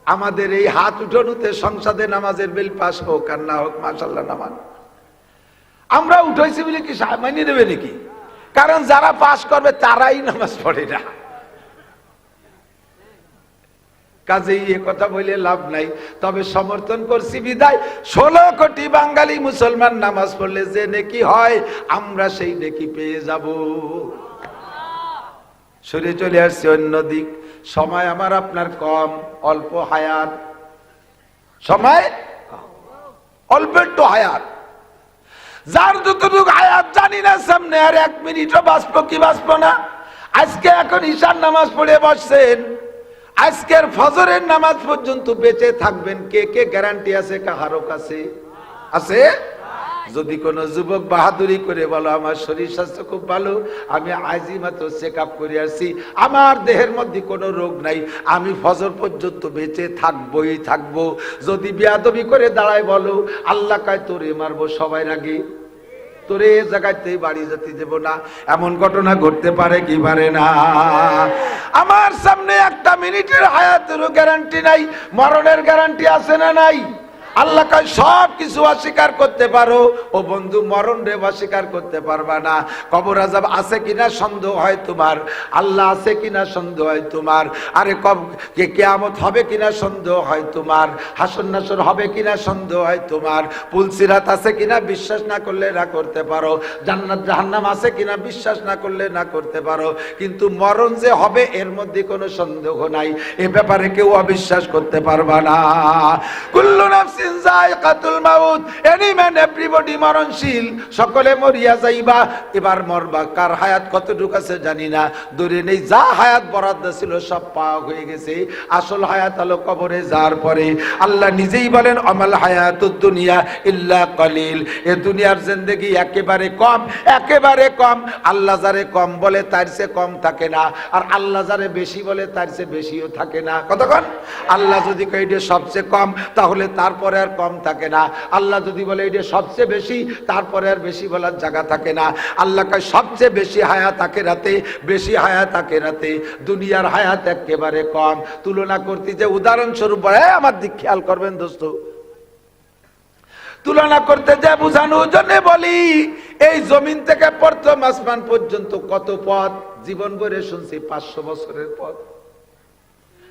আমাদের এই হাত উঠানোতে সংসদে নামাজের বিল পাস হোক আর না হোক, মাশাআল্লাহ নামাজ আমরা উঠাইছি বলে কি মানিয়ে দেবে নাকি? কারণ যারা পাস করবে তারাই নামাজ পড়ে না। কাজেই এ কথা বলে লাভ নাই। তবে সমর্থন করছি বিদায় 16 কোটি বাঙালি মুসলমান নামাজ পড়লে যে নেকি হয়, আমরা সেই নেকি পেয়ে যাব। সরে চলে আসছে অন্যদিক। সময় আমার আপনার কম, অল্প হায়াত, সময় অল্প একটু হায়াত। যার যতটুকু হায়াত জানি না সামনে আর 1 মিনিটও বাঁচবো কি বাঁচবো না। আজকে এখন ঈশার নামাজ পড়ে বসছেন, আজকের ফজরের নামাজ পর্যন্ত বেঁচে থাকবেন কে কে গ্যারান্টি আছে কাহারও কাছে? আছে? যদি কোনো যুবক বাহাদুরি করে বলো আমার শরীর স্বাস্থ্য খুব ভালো, আমি আজই মাত্র চেক আপ করে আসছি, আমার দেহের মধ্যে কোনো রোগ নাই, আমি ফজর পর্যন্ত বেঁচে থাকবোই থাকবো। যদি বেয়াদবি করে দাঁড়ায় বলো আল্লাহ কয় তোরে মারবো সবার আগে, তোরে জায়গাতে বাড়ি যেতে দেব না, এমন ঘটনা ঘটতে পারে কি পারে না? আমার সামনে 1 মিনিটের হায়াতেরও গ্যারান্টি নাই, মরণের গ্যারান্টি আছে না নাই? আল্লাহ কয় সব কিছু অস্বীকার করতে পারো, ও বন্ধু মরণ রে অস্বীকার করতে পারবা না। কবর আযাব আছে কিনা সন্দেহ হয় তোমার, আল্লাহ আছে কিনা সন্দেহ হয় তোমার, আরে কিয়ামত হবে কিনা সন্দেহ হয় তোমার, হাসর নাসর হবে কিনা সন্দেহ হয় তোমার, পুলসিরাত আছে কিনা বিশ্বাস না করলে না করতে পারো, জান্নাত জাহান্নাম আছে কিনা বিশ্বাস না করলে না করতে পারো, কিন্তু মরণ যে হবে এর মধ্যে কোনো সন্দেহ নাই, এ ব্যাপারে কেউ অবিশ্বাস করতে পারবা না। কুল্লু নাফসি নাফসিন যায়কাতুল মাউত, এনি ম্যান এভরিবডি মরণশীল, সকলে মরিয়া যাইবা। এবার মরবা, কার হায়াত কতটুকু আছে জানি না, ধরে নেই যা হায়াত বরাদ্দ ছিল সব পাওয়া হয়ে গেছে। আসল হায়াত হলো কবরে যাওয়ার পরে। আল্লাহ নিজেই বলেন আমাল হায়াতুদ দুনিয়া ইল্লা কলিল, এ দুনিয়ার জিন্দেগি একেবারে কম, একেবারে কম। আল্লাহ যারে কম বলে তার চেয়ে কম থাকে না, আর আল্লাহ যারে বেশি বলে তার চেয়ে বেশিও থাকে না। কতক্ষণ? আল্লাহ যদি কয় এটা সবচেয়ে কম, তাহলে তারপরে আর কম থাকে না। আল্লাহ যদি বলে এটা সবচেয়ে বেশি, তারপরে আর বেশি বলার জায়গা থাকে না। আল্লাহ কয় সবচেয়ে বেশি হায়াত আখিরাতে, বেশি হায়াত আখিরাতে, দুনিয়ার হায়াত একেবারে কম। তুলনা করতে যে উদাহরণস্বরূপ আমার দিক খেয়াল করবেন দোস্ত, তুলনা করতে যা বুঝানোর জন্য বলি, এই জমিন থেকে প্রথম আসমান পর্যন্ত কত পথ? জীবন ভরে শুনছি 500 বছরের পথ।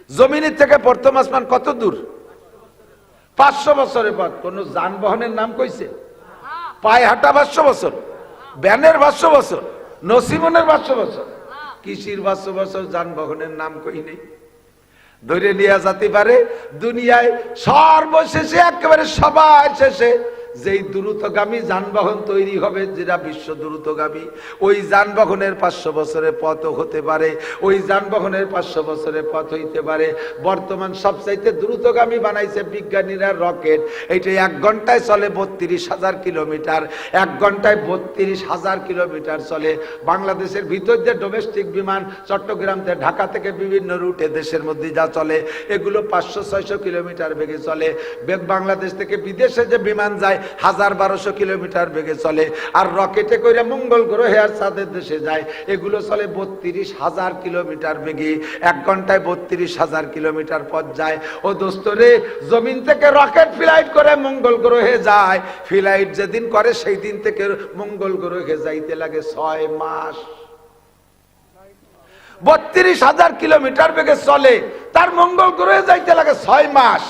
জমিনের থেকে প্রথম আসমান কত দূর? 500 বছরের পথ। কোন যানবাহনের নাম কইছে? পায়ে হাঁটা 500 বছর, ব্যানের 500 বছর, নসিমনের 500 বছর, কৃষির 500 বছর, যানবাহনের নাম কই নেই। ধরে নিয়ে যেতে পারে দুনিয়ায় সর্বশেষে, একেবারে সবার শেষে যেই দ্রুতগামী যানবাহন তৈরি হবে, যেটা বিশ্ব দ্রুতগামী, ওই যানবাহনের 500 বছরের পথ হতে পারে, ওই যানবাহনের 500 বছরের পথ হইতে পারে। বর্তমান সবচাইতে দ্রুতগামী বানাইছে বিজ্ঞানীরা রকেট। এইটা 1 ঘন্টায় চলে 32,000 কিলোমিটার, 1 ঘন্টায় 32,000 কিলোমিটার চলে। বাংলাদেশের ভিতর যে ডোমেস্টিক বিমান চট্টগ্রাম থেকে ঢাকা থেকে বিভিন্ন রুটে দেশের মধ্যে যা চলে, এগুলো 500-600 কিলোমিটার বেগে চলে। বাংলাদেশ থেকে বিদেশে যে বিমান যায় 1000-1200 কিলোমিটার বেগে চলে। আর রকেটে করে মঙ্গল গ্রহে আর চাঁদের দেশে যায়, এগুলো চলে 32,000 কিলোমিটার বেগে। 1 ঘন্টায় 32,000 কিলোমিটার পথ যায়। ও দোস্ত রে, জমিন থেকে রকেট ফ্লাইট করে মঙ্গল গ্রহে যায়, ফ্লাইট যেদিন করে সেই দিন থেকে মঙ্গল গ্রহে যাইতে লাগে 6 মাস। 32,000 কিলোমিটার বেগে চলে, তার মঙ্গল গ্রহে যাইতে লাগে 6 মাস।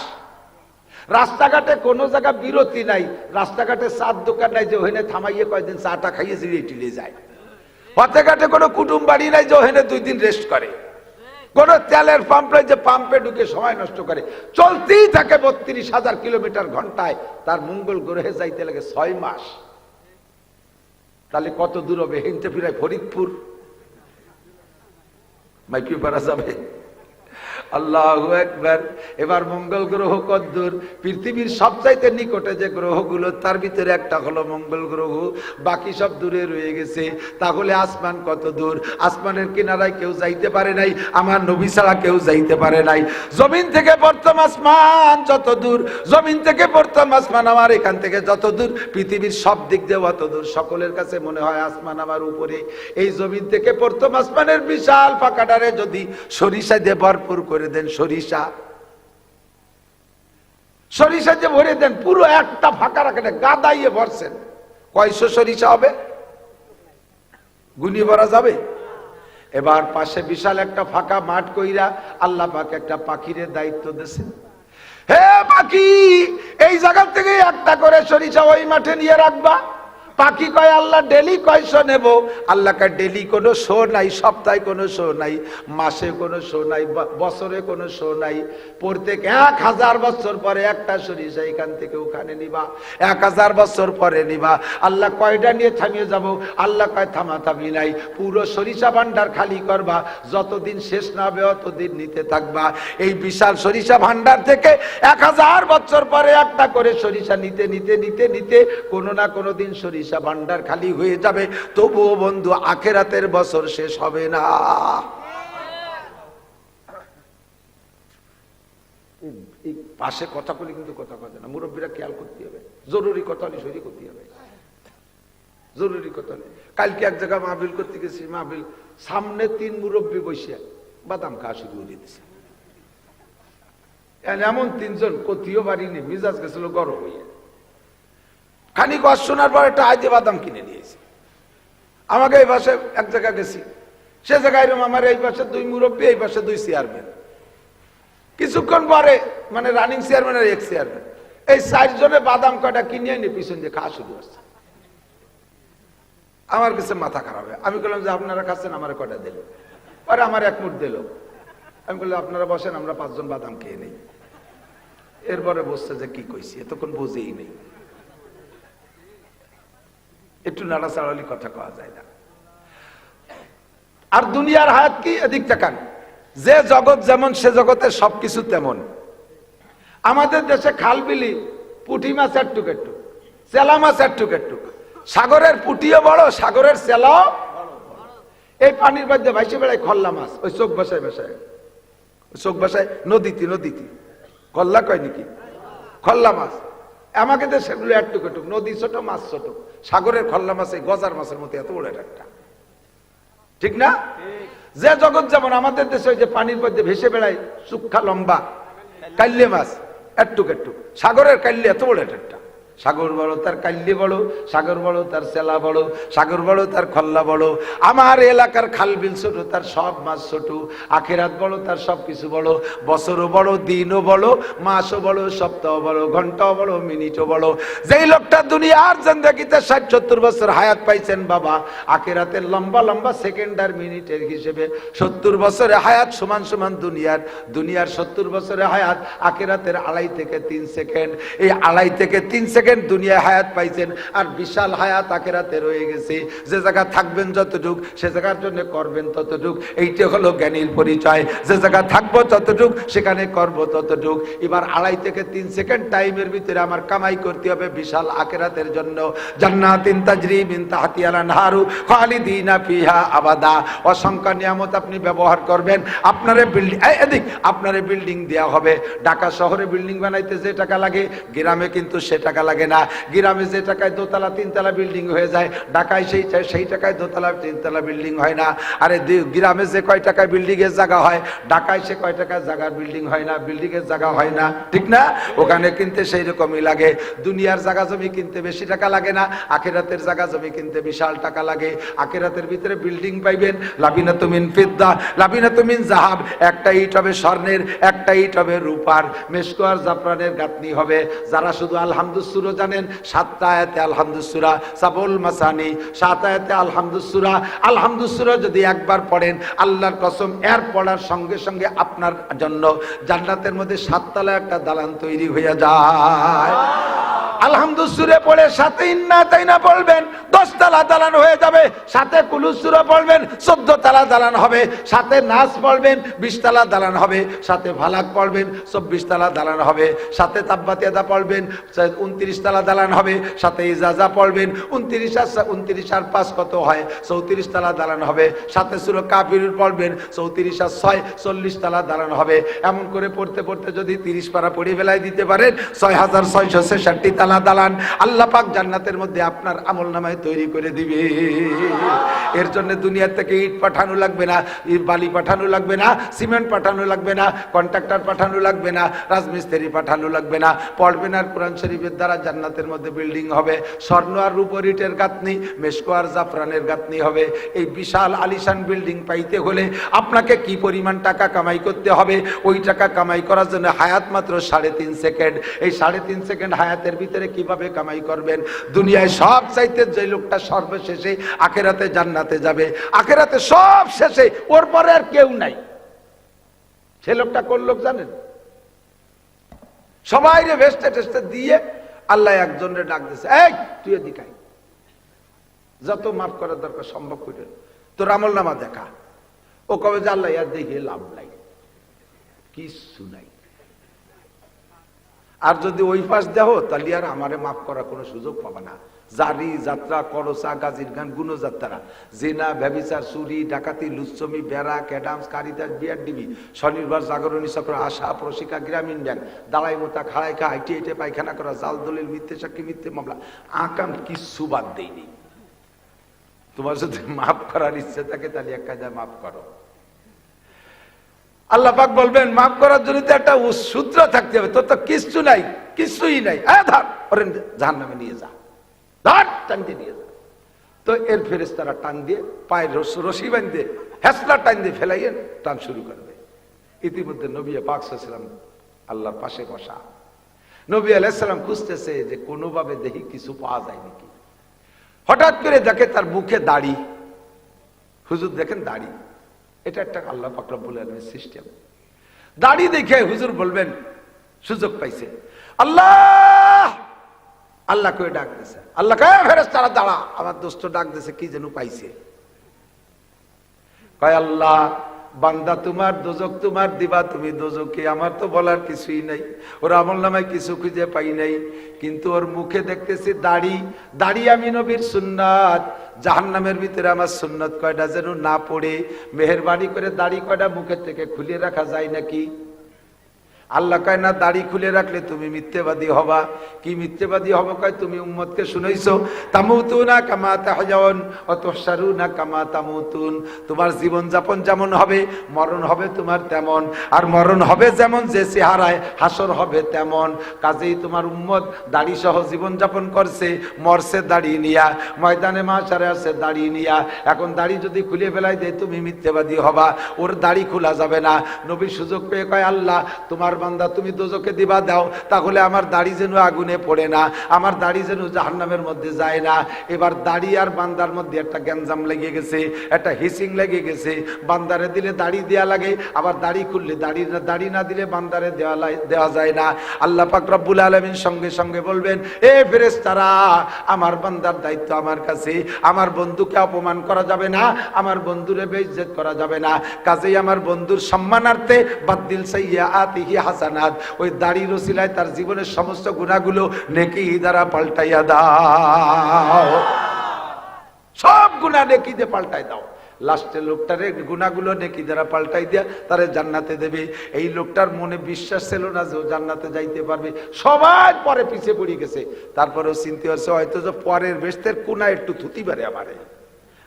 রাস্তাঘাটে কোনো জায়গা বিরতি নাই, রাস্তাঘাটে চার দোকান নাই যে ওখানে থামাইয়ে কয়েকদিন চাটা খাইয়ে জিরিয়ে টিলে যায়। পথে ঘাটে কোনো কুটুম বাড়ি নাই যে ওখানে 2 দিন রেস্ট করে। কোন তেলের পাম্প নাই যে পাম্পে ঢুকে সময় নষ্ট করে। চলতেই থাকে 32,000 কিলোমিটার ঘন্টায়, তার মঙ্গল গ্রহে যাইতে লাগে 6 মাস। তাহলে কত দূর হবে? হেনতে ফিরায় ফরিদপুর মাইকি পারা যাবে। আল্লাহু আকবার। এবার মঙ্গল গ্রহ কত দূর? পৃথিবীর সবচাইতে নিকটে যে গ্রহগুলো, তার ভিতরে একটা হলো মঙ্গল গ্রহ, বাকি সব দূরে রয়ে গেছে। তাহলে আসমান কত দূর? আসমানের কিনারায় কেউ যাইতে পারে নাই, আমার নবী ছাড়া কেউ যাইতে পারে নাই। জমিন থেকে প্রথম আসমান যত দূর, জমিন থেকে প্রথম আসমান আমার এখান থেকে যত দূর, পৃথিবীর সব দিক দিয়ে অত দূর। সকলের কাছে মনে হয় আসমান আমার উপরে। এই জমিন থেকে প্রথম আসমানের বিশাল ফাঁকাটারে যদি সরিষা দিয়ে ভরপুর করে দেন, সরিষা যে ভরে দেন, পুরো একটা ফাঁকা রাখেন, গাদাইয়ে ভরছেন, কয়শো সরিষা হবে? গুনি ভরা যাবে? এবার পাশে বিশাল একটা ফাঁকা মাঠ কইরা আল্লাহ পাক একটা পাখির দায়িত্ব দিয়েছেন, হে পাখি, এই জায়গা থেকে একটা করে সরিষা ওই মাঠে নিয়ে রাখবা। পাখি কয় আল্লাহ ডেলি কয়শো নেব? আল্লাহ কয় ডেলি কোনো শো নাই, সপ্তাহে কোনো শো নাই, মাসে কোনো শো নাই, বছরে কোনো শো নাই। প্রত্যেক 1000 বছর পরে একটা সরিষা এখান থেকে ওখানে নিবা, 1000 বছর পরে নিবা। আল্লাহ কয়টা নিয়ে থামিয়ে যাব? আল্লাহ কয় থামাথামি নাই, পুরো সরিষা ভান্ডার খালি করবা, যতদিন শেষ না হবে অতদিন নিতে থাকবা। এই বিশাল সরিষা ভান্ডার থেকে 1000 বছর পরে একটা করে সরিষা নিতে নিতে নিতে নিতে কোনো না কোনো দিন সরিষা ভান্ডার খালি হয়ে যাবে। তবুও বন্ধু আখেরাতের বছর শেষ হবে না। এই পাশে কথা বলি কিন্তু কথা কথা না, মুরব্বীরা খেয়াল করতে হবে, জরুরি কথা হলে সরি করতে হবে, জরুরি কথা হলে। কালকে এক জায়গায় মাহফিল করতে গেছি, মাহফিল সামনে 3 মুরব্বী বসে বাদাম খাওয়া শুরু করে দিচ্ছে। এমন 3 জন কতিও বাড়িনি, মিজাজ গেছিল গরম হইয়া। খানিক ওয়াজ শোনার পর একটা আইতে বাদাম কিনে নিয়েছি। আমাকে এই পাশে এক জায়গায় গেছি, সে জায়গায় এরকম আমার এই পাশে 2 মুরব্বী, এই পাশে 2 চেয়ারম্যান। কিছুক্ষণ পরে মানে রানিং চেয়ারম্যান আর এক্স চেয়ারম্যান, এই 4 জনে বাদাম কয়টা কিনে এনে পিছন দিয়ে খাওয়া শুরু করছে। আমার কাছে মাথা খারাপ হয়। আমি বললাম যে আপনারা খাচ্ছেন, আমার কয়টা দিল? পরে আমার 1 মুঠ দিল। আমি বললাম আপনারা বসেন, আমরা 5 জন বাদাম খেয়ে নেই। এরপরে বসছে যে কি কইছি, এতক্ষণ বুঝেই নেই, একটু নাড়াচাড়ালি কথা কওয়া যায় না। আর দুনিয়ার হায়াত কি, এদিক তাকান, যে জগৎ যেমন সে জগতের সবকিছু তেমন। আমাদের দেশে খাল বিলি, পুঁটি মাছ একটুক একটুক, চেলা মাছ একটুক একটুক, সাগরের পুঁটিও বড়, সাগরের চেলাও। এই পানির মধ্যে ভাইসে বেড়ায় খল্লা মাছ, ওই চোখ বসায় বসায়, চোখ বসায় নদীতে নদীতে, খল্লা কয় নাকি, খল্লা মাছ। আমাকে দেশে সেগুলো একটুক একটুক, নদী ছোট মাছ ছোট, সাগরের খল্লা মাছ এই গজার মাছের মতো এত বড় একটা, ঠিক না? যে জগৎ যেমন আমাদের দেশে ওই যে পানির মধ্যে ভেসে বেড়ায় সুক্ষা লম্বা কাল্লে মাছ একটুক একটুক, সাগরের কাল্লে এত বড় একটা। সাগর বড় তার কাল্লি বড়, সাগর বড় তার চেলা বড়, সাগর বড় তার খল্লা বড়। আমার এলাকার খাল বিল ছোট, তার সব মাছ ছোট। আখেরাত বড়, তার সব কিছু বড়। বছরও বড়, দিনও বড়, মাসও বড়, সপ্তাহ বড়, ঘন্টাও বড়, মিনিটও বড়। যেই লোকটা দুনিয়ার জিন্দেগিতে 60-70 বছর হায়াত পাইছেন বাবা, আখেরাতের লম্বা লম্বা সেকেন্ড আর মিনিটের হিসেবে 70 বছরে হায়াত সমান সমান দুনিয়ার 70 বছরে হায়াত, আখেরাতের 2.5 থেকে 3 সেকেন্ড। এই 2.5 থেকে 3 সেকেন্ড দুনিয়ায় হায়াত পাইছেন, আর বিশাল হায়াত আখেরাতে রয়ে গেছে। যে জায়গা থাকবেন যতটুক, সে জায়গার জন্য করবেন ততটুক, এইটা হলো জ্ঞানীর পরিচয়। যে জায়গা থাকবো ততটুক, সেখানে করব ততটুক। এবার 2.5 থেকে 3 সেকেন্ড টাইমের ভিতরে আমার কামাই করতে হবে বিশাল আখেরাতের জন্য। জান্নাতিন তাজরি মিন তাহতিহাল আনহারু খালিদিনা ফিহা আবাদা। অসংখ্য নিয়ামত আপনি ব্যবহার করবেন। আপনারে বিল্ডিং, এদিক আপনারে বিল্ডিং দেওয়া হবে। ঢাকা শহরে বিল্ডিং বানাইতে যে টাকা লাগে, গ্রামে কিন্তু সে টাকা লাগে না। গ্রামে যে টাকায় দোতলা 3 তলা বিল্ডিং হয়ে যায়, ঢাকায় সেই টাকায় দোতলা 3 তলা বিল্ডিং হয় না। আরে গ্রামে যে কয় টাকায় বিল্ডিং এর জায়গা হয়, ঢাকায় সে কয় টাকায় জায়গার বিল্ডিং হয় না, বিল্ডিং এর জায়গা হয় না, ঠিক না? ওখানে কিনতে সেই রকমই লাগে। দুনিয়ার জায়গা জমি কিনতে বেশি টাকা লাগে না, আখিরাতের জায়গা জমি কিনতে বিশাল টাকা লাগে। আখিরাতের ভিতরে বিল্ডিং পাইবেন, লাবিনাতু মিন ফিদ্দা, লাবিনাতু মিন যাহাব। একটা ইট হবে স্বর্ণের, একটা ইট হবে রূপার, মেশকো আর জাফরানের গাঁথনি হবে। যারা শুধু আলহামদুসুরা জানেন, 7টা আয়াতে আলহামদুসুরা, সাবুল মাসানি, 7 আয়াতে আলহামদুসুরা। আলহামদুসুরা যদি একবার পড়েন, আল্লাহর কসম, এর পড়ার সঙ্গে সঙ্গে আপনার জন্য জান্নাতের মধ্যে 7 তলা একটা দালান তৈরি হয়ে যায়। আলহামদুসুরে পড়ে সাথে ইন্না তাইনা পড়বেন, 10 তলা দালান হয়ে যাবে। সাথে কুলুসুরা পড়বেন, 14 তলা দালান হবে। সাথে নাস পড়বেন, 20 তলা দালান হবে। সাথে ফালাক পড়বেন, 24 তলা দালান হবে। সাথে তাব্বাতিয়াদা পড়বেন, 29 তলা দালান হবে। সাথে ইজাজা পড়বেন, 29 আর 5 কত হয়, 34 তলা দালান হবে। সাথে সূরা কাফিরুন পড়বেন, 34 আর 6 40 তলা দালান হবে। এমন করে পড়তে পড়তে যদি 30 পারা পড়ে ফেলাই দিতে পারেন, 6666 তলা দালান আল্লাহ পাক জান্নাতের মধ্যে আপনার আমলনামায় তৈরি করে দিবে। এর জন্য দুনিয়া থেকে ইট পাঠানো লাগবে না, বালি পাঠানো লাগবে না, সিমেন্ট পাঠানো লাগবে না, কন্ট্রাক্টর পাঠানো লাগবে না, রাজমিস্ত্রি পাঠানো লাগবে না। পড়বেন আর কোরআন শরীফের দ্বারা জান্নাতের মধ্যে বিল্ডিং হবে। স্বর্ণ আর রূপোর ইটের গাঁথনি, মেশকো আর জাফরানের গাঁথনি হবে। এই বিশাল আলিশান বিল্ডিং পাইতে হলে আপনাকে কি পরিমাণ টাকা কামাই করতে হবে? ওই টাকা কামাই করার জন্য হায়াত মাত্র 3.5 সেকেন্ড। এই 3.5 সেকেন্ড হায়াতের ভিতরে কিভাবে কামাই করবেন? দুনিয়ায় সব চাইতে যে লোকটা সর্বশেষে আখেরাতে জান্নাতে যাবে, আখেরাতে সব শেষে, ওর পরে আর কেউ নাই, সে লোকটা কোন লোক জানেন? সবাই রে ভেস্টে টেস্টে দিয়ে আল্লাহ একজনের ডাক দিয়েছে, এই তুই এদিকে আয়, যত মাফ করার দরকার সম্ভব করে তোর আমল নামা দেখা। ও কবে যে আল্লাহ ইয়ার দেখে লাভ নাই, কিছু নাই। আর যদি ওই পাশ দেহ, তাহলে আর আমারে মাফ করার কোনো সুযোগ পাবে না। জারি যাত্রা, করসা, গাজীর গান, গুণযাত্রা, জেনা, ব্যভিচার, চুরি, ডাকাতি, লুচ্ছমি, বেড়া, ক্যাডামস, কারিদাস, বিয়ার ডিবি, স্বনির্ভর, জাগরণী চক্র, আশা, প্রশিকা, গ্রামীণ ব্যাংক, দালাই মোতা, খাড়াই খা, আইটি আইটে পায়খানা করা, জাল দলিল, মিথ্যে সাক্ষী, মিথ্যে মামলা, আকাম কিচ্ছু বাদ দেয়নি। তোমার যদি মাফ করার ইচ্ছে থাকে, তাহলে এক কাজে মাফ করো। আল্লাহ পাক বলবেন, মাফ করার জন্য তো একটা সূত্র থাকতে হবে। তোর তো কিচ্ছু নাই, কিছুই নাই, ধর ওরে জাহান্নামে নিয়ে যা, ধর টান দিয়ে নিয়ে যা। তো এর ফেরেশতারা টান দিয়ে পায়ের রশি বাঁধে হেসলা টান দিয়ে ফেলাইয়ে টান শুরু করবে। ইতিমধ্যে নবী পাক সাল্লাল্লাহু আলাইহি ওয়াসাল্লাম আল্লাহর পাশে বসা। নবী আলাইহিস সালাম খুঁজতেছে যে কোনোভাবে দেখি কিছু পাওয়া যায় নাকি। হঠাৎ করে দেখে তার মুখে দাড়ি। হুজুর দেখেন দাড়ি, এটা একটা আল্লাহ পাক রব্বুল আলামিনের সিস্টেম। দাড়ি দেখে হুজুর বলবেন, সুযোগ পাইছে। আল্লাহ আল্লাহ কই ডাক দিছে, আল্লাহ কয় ফেরেশতারা দাঁড়া, আমার দোস্ত ডাক দিছে, কি যেন পাইছে। কয় আল্লাহ বান্দা তোমার, দোজক তোমার দিবা, তুমি দোজকে, আমার তো বলার কিছুই নাই। ওর আমলনামায় কিছু খুঁজে পাই নাই, কিন্তু ওর মুখে দেখতেছি দাড়ি। দাড়ি আমি নবীর সুন্নাত, জাহান্নামের ভিতরে আমার সুন্নাত কয়টা যেন না পড়ে, মেহেরবানি করে দাড়ি কয়টা মুখের থেকে খুলে রাখা যায় নাকি? আল্লাহ কয় না, দাড়ি খুলে রাখলে তুমি মিথ্যেবাদী হবা। কি মিথ্যেবাদী হবো? কয় তুমি উম্মতকে শুনাইছো তামুতুনা কামা তাহজাউন ওয়া তুহশারুনা কামা তামুতুন। তোমার জীবন যাপন যেমন হবে, মরণ হবে তোমার তেমন, আর মরণ হবে যেমন যে চেহারায়, হাসর হবে তেমন। কাজেই তোমার উম্মত দাড়ি সহ জীবন যাপন করছে, মরছে দাড়ি নিয়া, ময়দানে মাশারে আছে দাড়ি নিয়া। এখন দাড়ি যদি খুলে ফেলাই দেয় তুমি মিথ্যেবাদী হবা, ওর দাড়ি খোলা যাবে না। নবী সুযোগ পেয়ে কয় আল্লাহ তোমার বান্দা তুমি দোজকে দিবা, দাও, তাহলে আমার দাড়ি যেন আগুনে পড়ে না, আমার দাড়ি যেন জাহান্নামের মধ্যে যায় না। এবার দাড়ি আর বান্দার মধ্যে একটা গ্যাঞ্জাম লেগে গেছে, একটা হিসিং লেগে গেছে। বান্দারে দিলে দাড়ি দেয়া লাগে, আবার দাড়ি খুললে দাড়ি না দিলে বান্দারে দেওয়া যায় না। আল্লাহ পাক রব্বুল আলামিন সঙ্গে সঙ্গে বলবেন, এ ফেরেশতারা আমার বান্দার দায়িত্ব আমার কাছে, আমার বন্ধুকে অপমান করা যাবে না, আমার বন্ধুরে বেইজ্জত করা যাবে না। কাজেই আমার বন্ধুর সম্মানার্থে বাদদিল সাইয়্যাতিহি হাসানাত, ওই দাড়ির ওসিলায় তার জীবনের সমস্ত গুনাহগুলো নেকি দ্বারা পাল্টাইয়া দাও, সব গুনাহ নেকি দিয়ে পাল্টাই দাও। লাস্টে লোকটারে গুনাহগুলো নেকি দ্বারা পাল্টাই দিয়া তারে জান্নাতে দেবে। এই লোকটার মনে বিশ্বাস ছিল না যে ও জান্নাতে যাইতে পারবে, সবাই পরে পিছিয়ে পড়ে গেছে। তারপরেও চিন্তা হচ্ছে হয়তো যে পরের বেস্তের কোনা একটু থুতি পারে আমারে,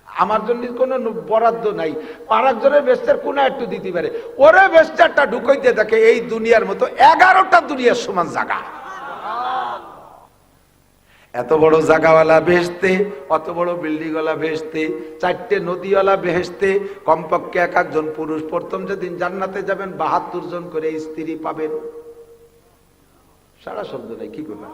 আমার জন্য কোনো বরাদ্দ নাই, আর একজনের বেস্তের কোনা একটু দিতে পারে, ওরে বেস্টারটা ঢুকাইতে থাকে এই দুনিয়ার মতো 11টা দুনিয়ার সমান জায়গা। এত বড় জায়গাওয়ালা বেহেশতে, অত বড় বিল্ডিং ওয়ালা বেহেশতে, 4টে নদীওয়ালা বেহেশতে, কমপক্ষে এক একজন পুরুষ প্রথম যেদিন জান্নাতে যাবেন 72 জন করে স্ত্রী পাবেন। সারা শব্দ নাই, কি করবেন?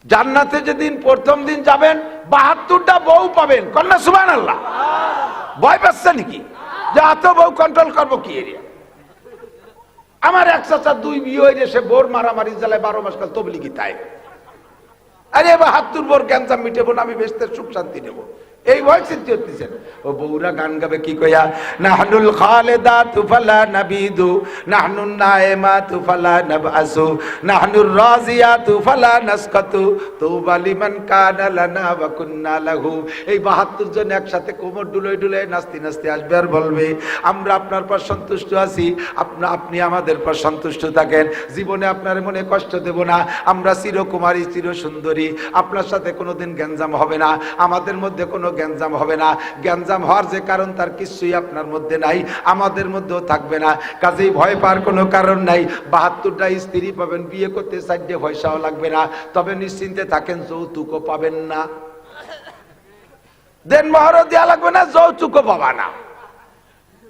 জান্নাতে যেদিন প্রথম দিন যাবেন 72টা বউ পাবেন। কন্যা সুবহানাল্লাহ। ভয় পাচ্ছে নাকি যে এত বউ কন্ট্রোল করবো কি এরিয়া? আমার এক চাচা 2 বিয়ে হয়ে সে বোর মারামারি জ্বালায় 12 মাস কাল তবলিগি তাই। আরে 72 বোর গ্যাঞ্জাম মিটেবো না, আমি বেহেশতের সুখ শান্তি নেবো, এই ভয় চিন্তা করতেছেন। ও বউরা গান গাবে কি কইয়া, নাহনুল খালিদাতু ফালা নাবিদু, নাহনুন নাইমাতু ফালা নাবআসু, নাহনুর রাজিয়াতু ফালা নাসকাতু, তুবা লিমান কানা লানা ওয়া কুন্না লাহু। এই 72 জন একসাথে কোমর ডুলে ডুলে নাচতে নাচতে আসবে আর বলবে, আমরা আপনার পর সন্তুষ্ট আছি, আপনি আমাদের পর সন্তুষ্ট থাকেন, জীবনে আপনার মনে কষ্ট দেব না, আমরা চিরকুমারী চির সুন্দরী, আপনার সাথে কোনোদিন গ্যাঞ্জাম হবে না, আমাদের মধ্যে কোনো গ্যাঞ্জাম হবে না। গ্যাঞ্জাম হওয়ার যে কারণ তার কিছুই আপনার মধ্যে নাই, আমাদের মধ্যেও থাকবে না। কাজেই ভয় পাওয়ার কোনো কারণ নাই। 72টা স্ত্রী পাবেন, বিয়ে করতে 4টে পয়সাও লাগবে না। তবে নিশ্চিন্তে থাকেন, যৌতুকও পাবেন না, দেন মোহরও দেওয়া লাগবে না, যৌতুকও পাবা না।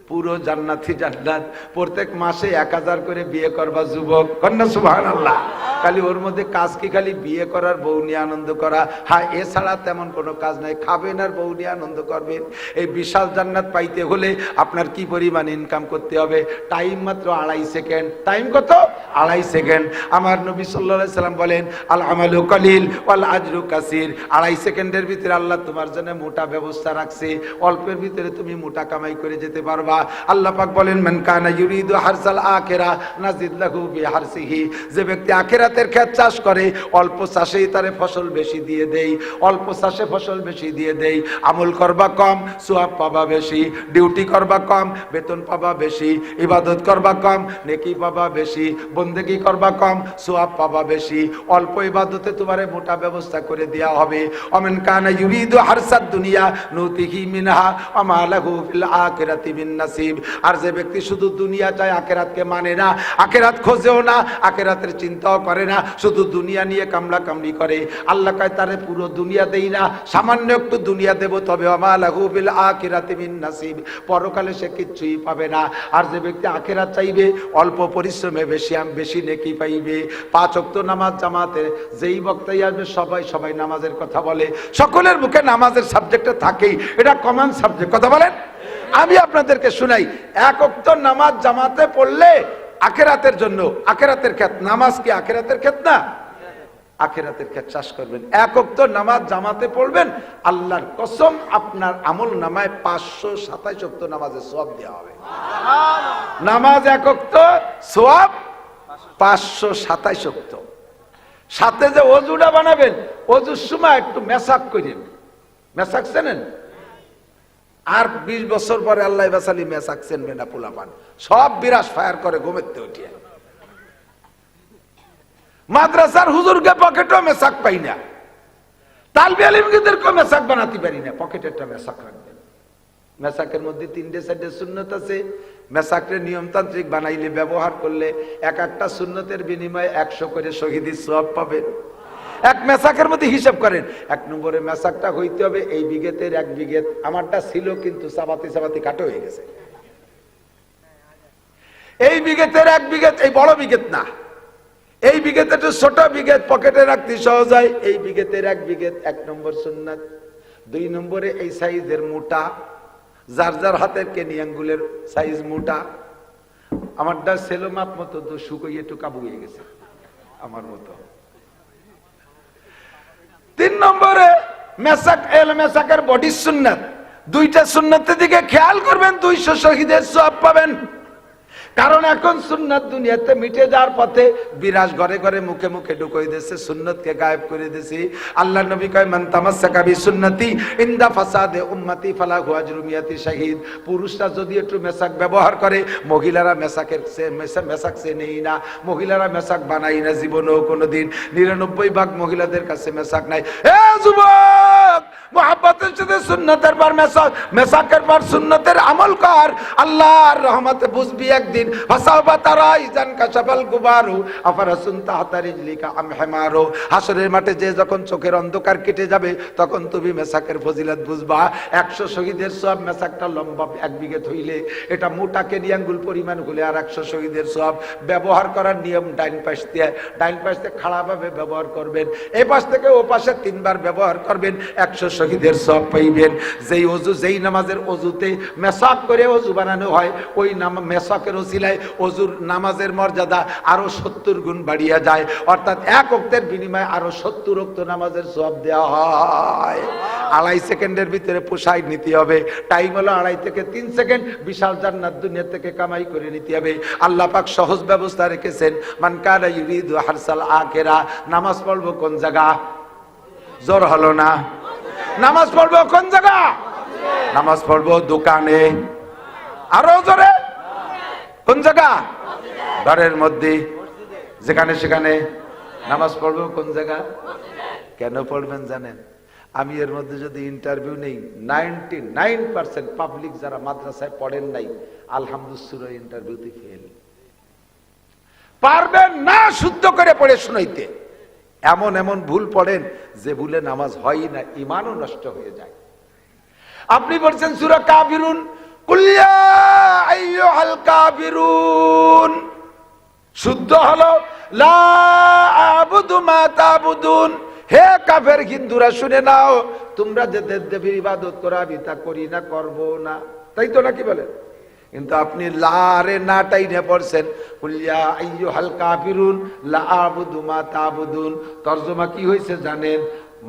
পুরো জান্নাতি জান্নাত। প্রত্যেক মাসে 1000 করে বিয়ে করবা যুবক, কন্যা সুবহানাল্লাহ। খালি ওর মধ্যে কাজ কি খালি বিয়ে করার, বউ নিয়ে আনন্দ করা, হ্যাঁ এছাড়া তেমন কোনো কাজ নাই। খাবেন আর বউ নিয়ে আনন্দ করবেন। এই বিশাল জান্নাত পাইতে হলে আপনার কি পরিমাণ ইনকাম করতে হবে? টাইম মাত্র 2.5 সেকেন্ড। টাইম কত? 2.5 সেকেন্ড। আমার নবী সাল্লাল্লাহু আলাইহি সাল্লাম বলেন, আল আমালু কলিল ওয়াল আজরু কাসীর। 2.5 সেকেন্ডের ভিতরে আল্লাহ তোমার জন্য মোটা ব্যবস্থা রাখছে, অল্পের ভিতরে তুমি মোটা কামাই করে যেতে পারবা। আল্লাহ পাক বলেন, মান কানা ইউরিদু হারসাল আখিরা নাজিদ লাহু বিহারসিহি। যে ব্যক্তি আখিরাতের ক্ষেত চাষ করে, অল্প চাষেই তারে ফসল বেশি দিয়ে দেই, অল্প চাষে ফসল বেশি দিয়ে দেই। আমল করবা কম, সওয়াব পাবা বেশি। ডিউটি করবা কম, বেতন পাবা বেশি। ইবাদত করবা কম, নেকি পাবা বেশি। বন্দেগি করবা কম, সওয়াব পাবা বেশি। অল্প ইবাদতে তোমারে মোটা ব্যবস্থা করে দেয়া হবে। ওমান কানা ইউরিদু হারসাদ দুনিয়া নুতিহি মিনহা ওয়া মা লাহু ফিল আখিরাতি মিন নাসিব। আর যে ব্যক্তি শুধু দুনিয়া চায়, আখিরাতকে মানে না, আখিরাত খোঁজেও না, আখিরাতের চিন্তাও করে না, শুধু দুনিয়া নিয়ে কামলা কামড়ি করে, আল্লাহ কয় তারে পুরো দুনিয়া দেই না, সামান্য একটু দুনিয়া দেব, তবে ওয়া মা লাহু ফিল আখিরাতি মিন নাসিব। পরকালে সে কিচ্ছুই পাবে না। আর যে ব্যক্তি আখিরাত চাইবে, অল্প পরিশ্রমে বেশি নেকি পাইবে। 5 ওয়াক্ত নামাজ জামাতে যেই বক্তাই আসবে সবাই নামাজের কথা বলে, সকলের মুখে নামাজের সাবজেক্টে থাকেই, এটা কমন সাবজেক্ট। কথা বলেন, আমি আপনাদেরকে শুনাই, 1 ওয়াক্ত নামাজ জামাতে পড়লে আখেরাতের জন্য, আখেরাতের ক্ষেত। নামাজ কি আখেরাতের ক্ষেত না? আখেরাতের ক্ষেত চাষ করবেন। এক ওয়াক্ত নামাজ জামাতে পড়বেন, আল্লাহর কসম আপনার আমল নামায় 527 ওয়াক্ত নামাজের সওয়াব দেওয়া হবে। নামাজ এক ওয়াক্ত, সওয়াব 527 ওয়াক্ত। সাথে যে ওযুটা বানাবেন, ওযুর সময় একটু মেসাক করেন। মেসাক চেনেন? আর 20 বছর পরে আল্লাহ বাসালি মেসাক চেনবে না পোলাপান, সব বিরাস ফায়ার করে ঘুমেতে উঠিয়ে। মাদ্রাসার হুজুরকে পকেটও মেসাক পাই না, তালবে আলিমদেরকে মেসাক বানাতে পারি না, পকেটে একটা মেসাক রাখবেন। মেসাকের মধ্যে 3-4 সুন্নত আছে। মেসাকের নিয়মতান্ত্রিক বানাইলে, ব্যবহার করলে এক একটা সুন্নতের বিনিময়ে 100 করে শহীদের সওয়াব পাবেন। এক মেসাকের মধ্যে হিসাব করেন, 1 নম্বরে মেসাকটা হইতে হবে এই বিঘেতের 1 বিঘেত। আমারটা ছিল কিন্তু চাবাতে চাবাতে কাটো হয়ে গেছে। এই বিঘেতের 1 বিঘেত, এই বড় বিঘেত না, এই বিঘেতে একটু ছোট বিঘেত, পকেটে রাখতে সহজ হয়। এই বিঘেতের 1 বিঘেত 1 নম্বর সুন্নাত। 2 নম্বরে এই সাইজের মোটা, যার যার হাতের কেনি আঙ্গুলের সাইজ মোটা। আমারটা সেলো মাপ মতো তো শুকিয়ে একটু কাবু হয়ে গেছে আমার মতো। 3 নম্বরে মেসাক, মেসাকের বডি সুন্নাত। 2টা সুন্নাতের দিকে খেয়াল করবেন, 200 শহীদের সওয়াব পাবেন। কারণ এখন সুন্নাত দুনিয়াতে মিটে যাওয়ার পথে, বিরাজ ঘরে ঘরে মুখে মুখে ঢুকাই দিয়েছে, সুন্নতকে গায়েব করে দিয়েছে। আল্লাহ নবী কয়, মান তামাসসাকা বিসুন্নতি ইনদা ফাসাদে উম্মতি ফালাহু আজরু মিয়াতি শাহিদ। পুরুষরা যদি একটু মেসাক ব্যবহার করে, মহিলারা মেসাকের মেসাক চেনেই না, মহিলারা মেসাক বানাই না জীবনেও কোনোদিন। 99 ভাগ মহিলাদের কাছে মেসাক নাই। এ যুবক, মুহাব্বতের সাথে সুন্নতের পর মেসাক, মেসাকের পর সুন্নতের আমল কর, আল্লাহর রহমতে বুঝবি একদিন। ফাসাবা তারা ইজান কাশাফাল গুবারু আফারাসুন তাহতা রিজলিকা আম হিমারু। হাসরের মাঠে যে যখন চোখের অন্ধকার কেটে যাবে, তখন তুমি মেসাকের ফজিলত বুঝবা। 100 শহীদের সওয়াব। মেসাকটা লম্বা 1 বিঘে হইলে, এটা মোটা কেনি আঙ্গুল পরিমাণ হলে আর 100 শহীদের সওয়াব। ব্যবহার করার নিয়ম, ডাইন পাশ দিয়ে, ডাইন পাশ দিয়ে খাড়াভাবে ব্যবহার করবেন, এই পাশ থেকে ও পাশে 3 বার ব্যবহার করবেন, 100 শহীদের সওয়াব পাইবেন। যেই ওযু, যেই নামাজের ওযুতে মেসাক করে ওযু বানানো হয়, ওই মেসাকের ওসিলায় ওযুর নামাজের মর্যাদা আরো 70 গুণ বাড়িয়া যায়। অর্থাৎ 1 ওয়াক্তের বিনিময়ে আরো 70 ওয়াক্ত নামাজের সওয়াব দেওয়া হয়। 2.5 সেকেন্ডের ভিতরে পোষায় নিতে হবে। টাইম হলো 2.5 থেকে 3 সেকেন্ড। বিশাল জান্নাত দুনিয়া থেকে কামাই করে নিতে হবে। আল্লাহ পাক সহজ ব্যবস্থা রেখেছেন। মান কানা ইউরিদু হারসাল আখিরা। নামাজ পড়বো কোন জায়গা? জোর হলো না। নামাজ পড়বো কোন জায়গা? নামাজ পড়বো দোকানে। আরো জোরে, কোন জায়গা? ঘরের মধ্যে, যেখানে সেখানে। নামাজ পড়বো কোন জায়গা? কেন পড়বেন জানেন? আমি এর মধ্যে যদি ইন্টারভিউ নেই, 99% পাবলিক যারা মাদ্রাসায় পড়েন নাই, আলহামদুলিল্লাহ ইন্টারভিউতে ফেল। পারবেন না শুদ্ধ করে পড়ে শুনাইতে। এমন এমন ভুল পড়েন যে ভুলে নামাজ হয় না, ঈমানও নষ্ট হয়ে যায়। আপনি বলছেন সূরা কাফিরুন, কুল ইয়া আইয়ুহাল কাফিরুন, শুদ্ধ হলো লা আ'বুদু মা তা'বুদুন। হে কাফের হিন্দুরা শুনে নাও, তোমরা যে দেবদেবীর ইবাদত করো আমি তা করি না, করব না, তাই তো নাকি বলেন? কিন্তু আপনি লা রে না টাইনে পড়ছেন, কুল ইয়া আইয়ুহাল কাফিরুন লা আ'বুদু মা তা'বুদুন। তরজমা কি হয়েছে জানেন?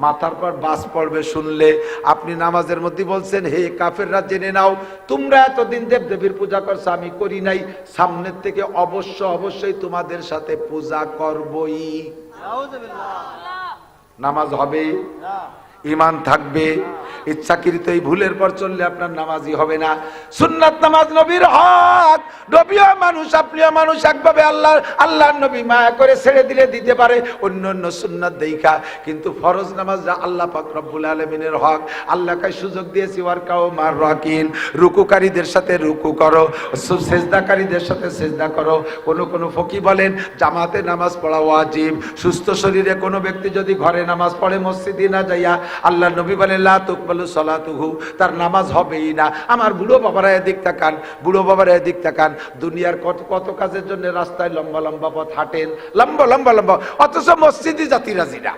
মাথার পর বাস পড়বে শুনলে। আপনি নামাজের মধ্যে বলছেন, হে কাফেররা জেনে নাও, তোমরা এতদিন দেবদেবীর পূজা করছো, আমি করি নাই, সামনের থেকে অবশ্যই তোমাদের সাথে পূজা করবই। নামাজ হবে, ঈমান থাকবে। ইচ্ছাকৃত এই ভুলের পর চললে আপনার নামাজই হবে না। সুন্নাত নামাজ নবীর হক। নবীও মানুষ, আপনিও মানুষ, একভাবে আল্লাহর নবী মায়া করে ছেড়ে দিলে দিতে পারে অন্য সুন্নাত দেখা, কিন্তু ফরজ নামাজটা আল্লাহ পাক রব্বুল আলামিনের হক। আল্লাহকে সুযোগ দিয়েছি, ওয়ারকাউ মার রাকিন, রুকুকারীদের সাথে রুকু করো, সেজদাকারীদের সাথে সেজদা করো। কোন ফকি বলেন জামাতে নামাজ পড়া ওয়াজিব। সুস্থ শরীরে কোনো ব্যক্তি যদি ঘরে নামাজ পড়ে, মসজিদে না যাইয়া, আল্লাহ নবী বলেন লা তুকবালু সালাতুহু, তার নামাজ হবেই না। আমার বুড়ো বাবারা এদিক তাকান, বুড়ো বাবারা এদিক তাকান। দুনিয়ার কত কাজের জন্য রাস্তায় লম্বা লম্বা পথ হাঁটেন, লম্বা, অথচ মসজিদে জাতি রাজি না।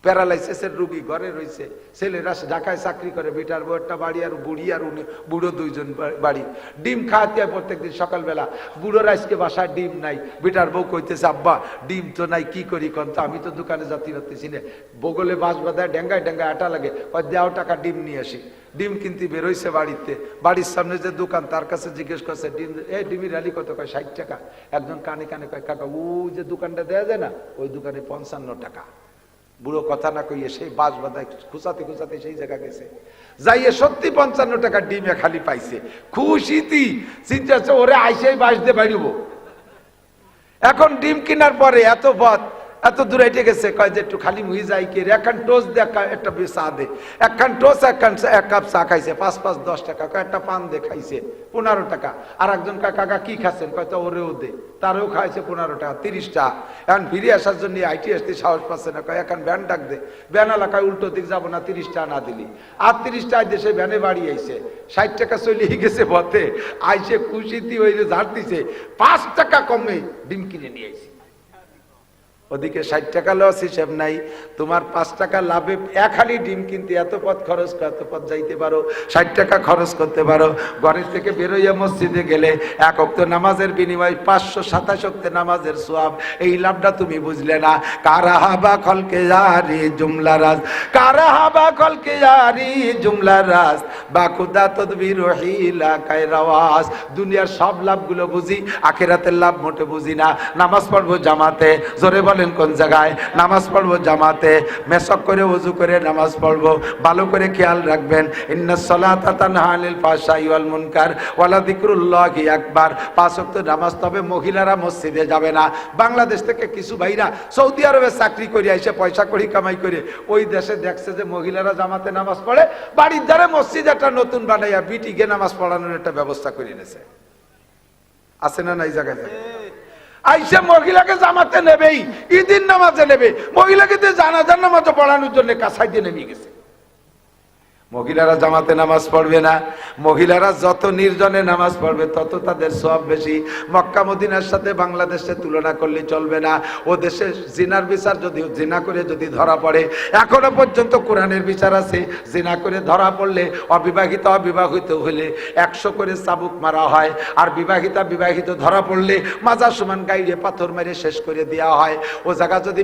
প্যারালাইসিসের রুগী ঘরে রয়েছে, ছেলেরা ঢাকায় চাকরি করে, বেটার বউ একটা বাড়ি আর বুড়ি আর বুড়ো দুইজন বাড়ি। ডিম খাওয়াতে হয় প্রত্যেকদিন সকালবেলা। বুড়োর আজকে বাসায় ডিম নাই, বেটার বউ কইতেছে আব্বা ডিম তো নাই, কি করি কন তো, আমি তো দোকানে যাতে পারতেছি না, বগলে বাঁশ বাঁধায় ডেঙ্গায় ডেঙ্গায় আটা লাগে, দেওয়া টাকা ডিম নিয়ে আসি। ডিম কিনতে বেরোইছে বাড়িতে, বাড়ির সামনে যে দোকান তার কাছে জিজ্ঞেস করছে ডিম ডিমের আলি কত, কয় 60 টাকা। একজন কানে কানে কয় কাকা ও যে দোকানটা দেওয়া যায় না ওই দোকানে 55 টাকা। বুড়ো কথা না কইয়ে সেই বাঁশ বাঁধায় খুঁচাতে খুঁচাতে সেই জায়গা গেছে, যাইয়ে সত্যি 55 টাকা ডিমে খালি পাইছে। খুশিতি চিন্তা হচ্ছে ওরে আইসেই বাঁশ দিয়ে বাড়িব। এখন ডিম কেনার পরে এত পথ এত দূর হেঁটে গেছে, কয় যে একটু খালি মুহি যাই কে একখান টোস্ট দে, একটা চা দে, একখান টোস্ট এক কাপ চা খাইছে 5 10 টাকা, কয় একটা পান দে খাইছে 15 টাকা। আর একজন কাকা কি খাচ্ছেন, কয় তো ওরেও দে, তারও খাইছে 15 টাকা 30 টাকা। এখন ফিরে আসার জন্য আইটি আসতে সাহস পাচ্ছে না, কয় এখন ভ্যান ডাক দে, ভ্যান এলাকায় উল্টো দিক যাবো না, 30 টাকা না দিলি। আর 30 টাকা দেশে ভ্যানে বাড়ি আইছে, 60 টাকা চলিয়ে গেছে পথে, আইসে খুশিতি ওই যে ঝাড় দিছে 5 টাকা কমে ডিম কিনে নিয়ে আইছে। ওদিকে 60 টাকা লস হিসেব নাই, তোমার 5 টাকা লাভে এক হালি ডিম কিনতে এত পথ খরচ, এত পথ যাইতে পারো, 60 টাকা খরচ করতে পারো। ঘরের থেকে বেরোইয়া মসজিদে গেলে 1 ওয়াক্ত নামাজের বিনিময়ে 527 ওয়াক্ত নামাজের সওয়াব, এই লাভটা তুমি বুঝলে না। কারাহাবা খলকে জারি জুমলা রাজ, কারাহাবা খলকে জারি জুমলা রাজ, বা খুদা তদবির হিলা কায়রাওয়াজ। দুনিয়ার সব লাভগুলো বুঝি, আখিরাতের লাভ মোটে বুঝি না। নামাজ পড়বো জামাতে, জোরে বলেন কোন জায়গায়? নামাজ পড়বো জামাতে, মেসক করে ওযু করে নামাজ পড়বো। ভালো করে খেয়াল রাখবেন, ইন্নাস সালাতা তানহা আনিল ফাহশাই ওয়াল মুনকার ওয়ালা যিকরুল্লাহি আকবার। 5 ওয়াক্ত নামাজ, তবে মহিলারা মসজিদে যাবে না। বাংলাদেশ থেকে কিছু ভাইরা সৌদি আরবে চাকরি করে আইসে পয়সা করি কামাই করে ওই দেশে দেখছে যে মহিলারা জামাতে নামাজ পড়ে, বাড়ির ধারে মসজিদ একটা নতুন বানাইয়া বিটিকে নামাজ পড়ানোর একটা ব্যবস্থা করে নিয়েছে। আছে না নাই জায়গায়? আইসা মহিলাকে জামাতে নেবেই, ঈদের নামাজে নেবে, মহিলাকে জানাজার নামাজে পড়ানোর জন্য কাছাই দিয়ে নেমে গেছে। মহিলারা জামাতে নামাজ পড়বে না। মহিলারা যত নির্জনে নামাজ পড়বে তত তাদের সওয়াব বেশি। মক্কা মদিনার সাথে বাংলাদেশে তুলনা করলে চলবে না। ও দেশে জিনার বিচার, যদি জিনা করে যদি ধরা পড়ে, এখনো পর্যন্ত কোরআনের বিচার আছে, জিনা করে ধরা পড়লে অবিবাহিত হলে 100 করে চাবুক মারা হয়, আর বিবাহিত ধরা পড়লে মাজার সমান গাইড়ে পাথর মেরে শেষ করে দেওয়া হয়। ও জায়গা যদি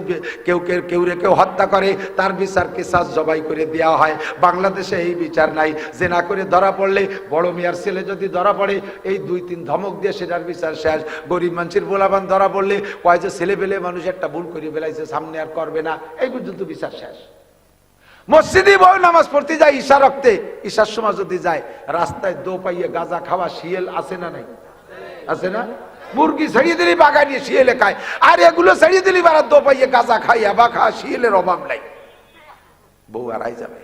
কেউ হত্যা করে তার বিচার কিসাস জবাই করে দেওয়া হয়। বাংলাদেশে এই বিচার নাই। জেনা করে ধরা পড়লে, বড় মিয়ার ছেলে যদি ধরা পড়ে, এই 2-3 ধমক দিয়ে সেটার বিচার শেষ। গরিব মানুষের বোলাবান ধরা পড়লে কয় যে ছেলে পেলে মানুষ একটা ভুল করে ফেলাইছে, সামনে আর করবে না, এই পর্যন্ত বিচার শেষ। মসজিদে বউ নামাজ পড়তে যায় ঈশা রক্তে, ঈশার সময় যদি যায় রাস্তায় দো পাইয়ে গাঁজা খাওয়া শিয়াল আছে না নাই? আছে না? মুরগি ছাড়িয়ে দিলি বাগানিয়ে শিয়ালে খায়, আর এগুলো ছাড়িয়ে দিলি বারা দো পাইয়ে গাঁজা খাই, আবা খা, শিয়ালের অভাব নাই। বউ আড়াই যাবে,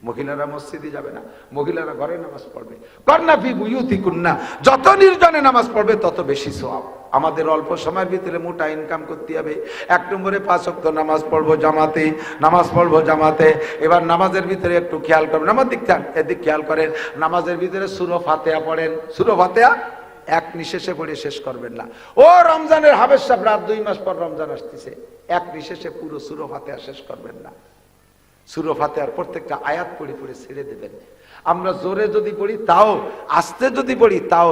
মহিলারা মসজিদে যাবে না, মহিলারা ঘরে নামাজ পড়বে। করনা ফি বুয়ুতিকুন্না, যত নির্জনে নামাজ পড়বে তত বেশি সওয়াব। আমাদের অল্প সময়ের ভিতরে মোটা ইনকাম করতে হবে। 1 নম্বরে 5 ওয়াক্ত নামাজ পড়বো জামাতে, নামাজ পড়বো জামাতে। এবার নামাজের ভিতরে একটু খেয়াল করবেন, আমার এদিক খেয়াল করেন। নামাজের ভিতরে সূরা ফাতিহা পড়েন। সূরা ফাতিহা এক নিঃশেষে পড়ে শেষ করবেন না। ও রমজানের হাবেশ সাহেব, রাত 2 মাস পর রমজান আসতেছে, এক নিঃশেষে পুরো সূরা ফাতিহা শেষ করবেন না। সূরা ফাতিহার প্রত্যেকটা আয়াত পড়ে পড়ে ছেড়ে দেবেন। আমরা জোরে যদি পড়ি তাও, আস্তে যদি পড়ি তাও,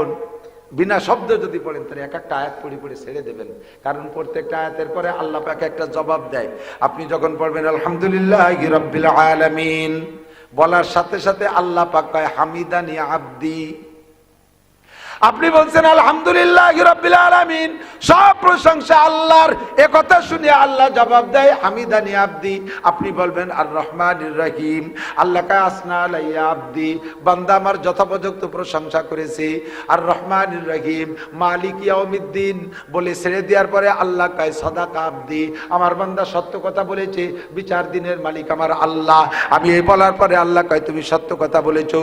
বিনা শব্দে যদি পড়েন তাহলে এক একটা আয়াত পড়ে পড়ে ছেড়ে দেবেন। কারণ প্রত্যেকটা আয়াতের পরে আল্লাহ পাক একটা জবাব দেয়। আপনি যখন পড়বেন আলহামদুলিল্লাহি রাব্বিল আলামিন বলার সাথে সাথে আল্লাহ পাক কয় হামিদানি আব্দি। আপনি বলছেন আলহামদুলিল্লাহি রাব্বিল আলামিন, সব প্রশংসা আল্লাহর। একথা শুনে আল্লাহ জবাব দেয় হামিদানি আব্দি। আপনি বলবেন আর রহমানির রহিম, আল্লাহ কা আসনা আলাইয়া আব্দি, বান্দা আমার যথোপযুক্ত প্রশংসা করেছে। আর রহমানির রহিম মালিক ইয়াউমিদ্দিন বলে ছেড়ে দেওয়ার পরে আল্লাহ কয় সাদাকা আব্দি, আমার বান্দা সত্য কথা বলেছে, বিচার দিনের মালিক আমার আল্লাহ। আমি এই বলার পরে আল্লাহ কয় তুমি সত্য কথা বলেছো।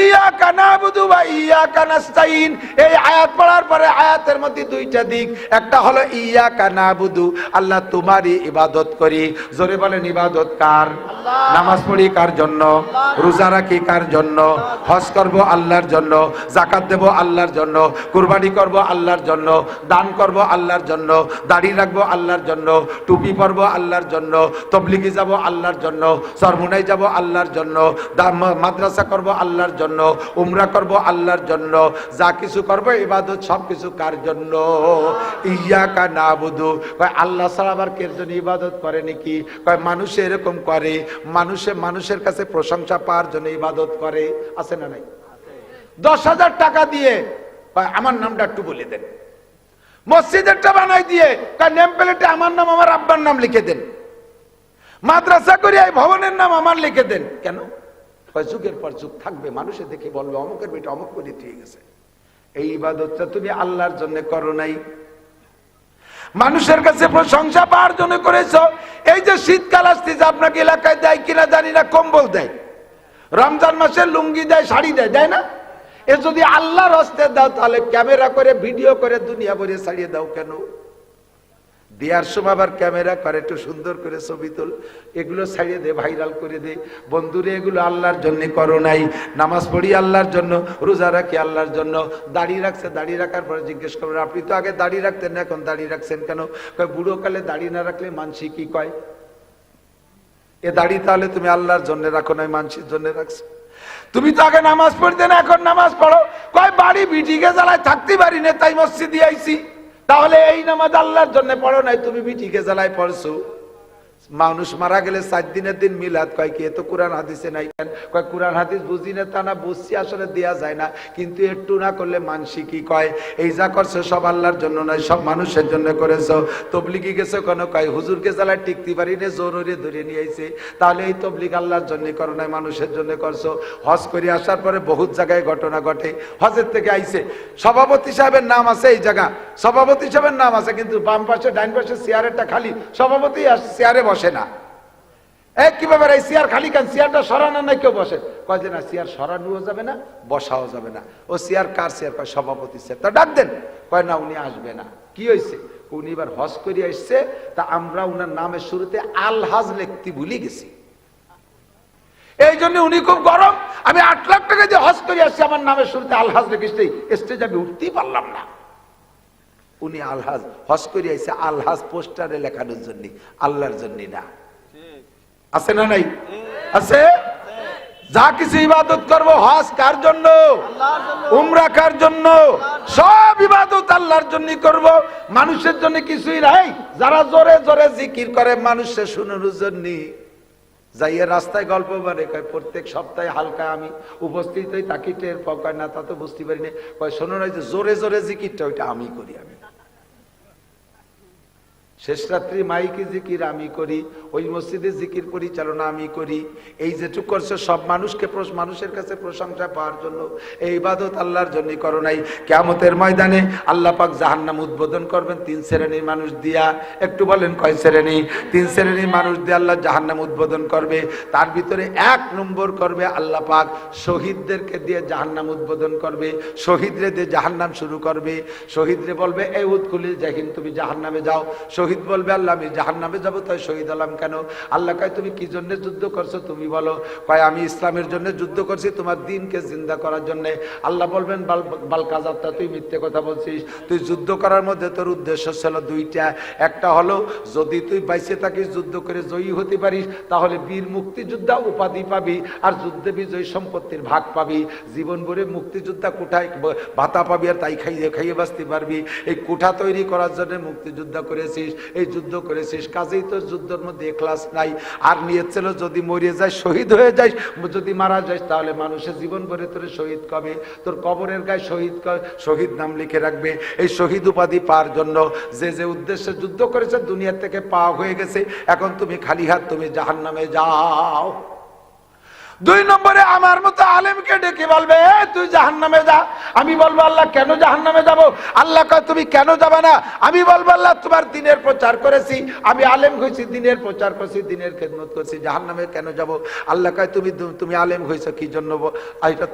ইয়াকা নাবুদু ওয়া ইয়াকা নাস্তাইন, এই আয়াত পড়ার পরে আয়াতের মধ্যে দুইটা দিক, একটা হলো ইয়াকা নাবুদু, আল্লাহ তোমারই ইবাদত করি। জোরে বলেন ইবাদত কার? নামাজ পড়ি কার জন্য? রোজা রাখি কার জন্য? হজ করব আল্লাহর জন্য, যাকাত দেব আল্লাহর জন্য, কুরবানি করব আল্লাহর জন্য, দান করব আল্লাহর জন্য, দাড়ি রাখবো আল্লাহর জন্য, টুপি পরবো আল্লাহর জন্য, তবলিগি যাব আল্লাহর জন্য, সরমুনাই যাব আল্লাহর জন্য, মাদ্রাসা করব আল্লাহর জন্য, উমরা করব আল্লাহর জন্য, যা কিছু করব ইবাদত সব কিছু কার জন্য? ইয়াকা নাবুদু। কয় আল্লাহ ছাড়া আবার কে জন্য ইবাদত করে নাকি? কয় মানুষ এরকম করে, মানুষের কাছে প্রশংসা পাওয়ার জন্য ইবাদত করে। আছে না নাই? 10,000 টাকা দিয়ে আমার নামটা একটু বলে দেন, মসজিদেরটা বানাই দিয়ে নেম প্লেটে আমার নাম, আমার আব্বার নাম লিখে দেন, মাদ্রাসা করে এই ভবনের নাম আমার লিখে দেন। কেন? যুগের পর যুগ থাকবে, মানুষে দেখে বলবে অমুকের বেটা অমুক করে দিয়ে গেছে। এই ইবাদতটা তুমি আল্লাহর জন্য করো নাই, মানুষের কাছে প্রশংসা পাওয়ার জন্য করেছো। এই যে শীতকাল আসতেছে, আপনাকে এলাকায় দেয় কিনা জানি না, কম্বল দেয়, রমজান মাসে লুঙ্গি দেয়, শাড়ি দেয়, দেয় না? এ যদি আল্লাহর হস্তে দাও তাহলে ক্যামেরা করে ভিডিও করে দুনিয়া ভরে ছাড়িয়ে দাও কেন? দেওয়ার সময় আবার ক্যামেরা করে একটু সুন্দর করে ছবি তোল, এগুলো ছাড়িয়ে দে, ভাইরাল করে দে। বন্ধুরে এগুলো আল্লাহর জন্য করো নাই। নামাজ পড়ি আল্লাহর জন্য, রোজা রাখি আল্লাহর জন্য, দাড়ি রাখছে, দাড়ি রাখার পরে জিজ্ঞেস করবেন আপনি তো আগে দাড়ি রাখতেন না, এখন দাড়ি রাখছেন কেন? কয় বুড়ো কালে দাড়ি না রাখলে মানসি কি কয়? এ দাড়ি তাহলে তুমি আল্লাহর জন্য রাখো নাই, মানসির জন্য রাখছো। তুমি তো আগে নামাজ পড়তে না, এখন নামাজ পড়ো। কয় বাড়ি বিটিকে জ্বালায় থাকতে পারি না, তাই মসজিদে আইছি। তাহলে এই নামাজ আল্লাহর জন্য পড়ো নাই, তুমি বিটিকে জ্বালায় পড়ছো। মানুষ মারা গেলে 4 দিনের দিন মিলাদ, কয় কি এত কোরআন হাদিসে নাই কেন? কয় কোরআন হাদিস বুঝি না, তা না বুঝছি, আসলে দেয়া যায় না, কিন্তু একটু না করলে মানসি কি কয়? এই যা করছো সব আল্লাহর জন্য নয়, সব মানুষের জন্য করেছো। তবলিগি গেছো কেন? কয় হুজুরকে জ্বালায় টিকতে পারি না, জোরে ধরে নিয়ে আইছে। তাহলে এই তবলিগ আল্লাহর জন্য করো নাই, মানুষের জন্য করছো। হজ করে আসার পরে বহুত জায়গায় ঘটনা ঘটে। হজের থেকে আইছে, সভাপতি সাহেবের নাম আছে এই জায়গা, সভাপতি সাহেবের নাম আছে, কিন্তু বাম পাশে ডাইন পাশে চেয়ারেরটা খালি, সভাপতি চেয়ারে বসে না। কি ব্যাপার, এই চেয়ার খালি কেন? চেয়ারটা সরানো নাই, কেউ বসে? কয় যে না, চেয়ার সরানোও যাবে না, বসাও যাবে না। ও চেয়ার কার চেয়ার? কয় সভাপতি চেয়ার। তা ডাক দেন। কয় না, উনি আসবে না। কি হয়েছে? উনি এবার হজ করে আসছে, তা আমরা উনার নামের শুরুতে আলহাজ লিখতে ভুলে গেছি, এই জন্য উনি খুব গরম। আমি 8 লাখ টাকা দিয়ে হজ করে আসছি, আমার নামের শুরুতে আলহাজ লিখেছি, স্টেজে আমি উঠতেই পারলাম না। উনি আলহাজ হজ করে আইছে আলহাজ পোস্টারে লেখানোর জন্য, আল্লাহর জন্য না। আছে না নাই? আছে। যা কিছু ইবাদত করবো হজ কার জন্য? উমরা কার জন্য? সব ইবাদত আল্লাহর জন্য করব, মানুষের জন্য কিছুই নাই। যারা জোরে জোরে জিকির করে মানুষের শোনানোর জন্য, যাইয়ে রাস্তায় গল্প মানে কয় প্রত্যেক সপ্তাহে হালকা আমি উপস্থিত হই, তাকে টের পাও। কয় না, তা তো বুঝতে পারি না। কয় শোনো না, যে জোরে জোরে জিকিরটা ওইটা আমি করি, আমি শেষ রাত্রি মাইকে জিকির আমি করি, ওই মসজিদে জিকির পরিচালনা আমি করি। এই যেটুক করছে সব মানুষের কাছে প্রশংসা পাওয়ার জন্য। এই ইবাদত আল্লাহর জন্য করো নাই। কিয়ামতের ময়দানে আল্লাহ পাক জাহান্নাম উদ্বোধন করবেন 3 শ্রেণীর মানুষ দিয়া। একটু বলেন কয় শ্রেণী? 3 শ্রেণীর মানুষ দিয়ে আল্লাহ জাহান্নাম উদ্বোধন করবে। তার ভিতরে 1 নম্বর করবে আল্লাহ পাক শহীদদেরকে দিয়ে জাহান্নাম উদ্বোধন করবে। শহীদরে দিয়ে জাহান্নাম শুরু করবে। শহীদরে বলবে এই উৎকুলিল জাহিন, তুমি জাহান্নামে যাও। শহীদ বলবে আল্লাহ আমি জাহান্নামে যাবো, তাই শহীদ হলাম কেন? আল্লাহ কয় তুমি কি জন্য যুদ্ধ করছো তুমি বলো। কয় আমি ইসলামের জন্য যুদ্ধ করছি, তোমার দ্বীনকে জিন্দা করার জন্য। আল্লাহ বলবেন বালকাজাত্তা, তুই মিথ্যে কথা বলছিস। তুই যুদ্ধ করার মধ্যে তোর উদ্দেশ্য ছিল 2টা। একটা হলো যদি তুই বাইসে থাকিস, যুদ্ধ করে জয়ী হতে পারিস, তাহলে বীর মুক্তিযোদ্ধা উপাধি পাবি, আর যুদ্ধে বিজয়ী সম্পত্তির ভাগ পাবি। জীবন ভরে মুক্তিযোদ্ধা কোঠায় ভাতা পাবি, আর তাই খাইয়ে বাঁচতে পারবি। এই কোঠা তৈরি করার জন্য মুক্তিযোদ্ধা করেছিস, এই যুদ্ধ করেছিস, কাজেই তোর যুদ্ধের মধ্যে এখলাস নাই। আর নিয়ত ছিল যদি মরে যাস, শহীদ হয়ে যাস, যদি মারা যাস তাহলে মানুষের জীবন ভরে তোর শহীদ কবে, তোর কবরের গায়ে শহীদ নাম লিখে রাখবে। এই শহীদ উপাধি পাওয়ার জন্য যে যে উদ্দেশ্যে যুদ্ধ করেছে দুনিয়ার থেকে পাওয়া হয়ে গেছে। এখন তুমি খালি হাত, তুমি জাহান্নামে যাও। দুই নম্বরে আমার মতো আলেমকে ডেকে বলবে তুই জাহান্নামে যা। আমি বলবো আল্লাহ কেন জাহান্নামে যাব? আল্লাহ কয় তুমি কেন যাবে না? আমি বলবো আল্লাহ তোমার দ্বীনের প্রচার করেছি, আমি আলেম হয়েছি, দ্বীনের প্রচার করছি, দ্বীনের খেদমত করছি, জাহান্নামে কেন যাব? আল্লাহ কয় তুমি আলেম হয়েছো কি জন্য? এটা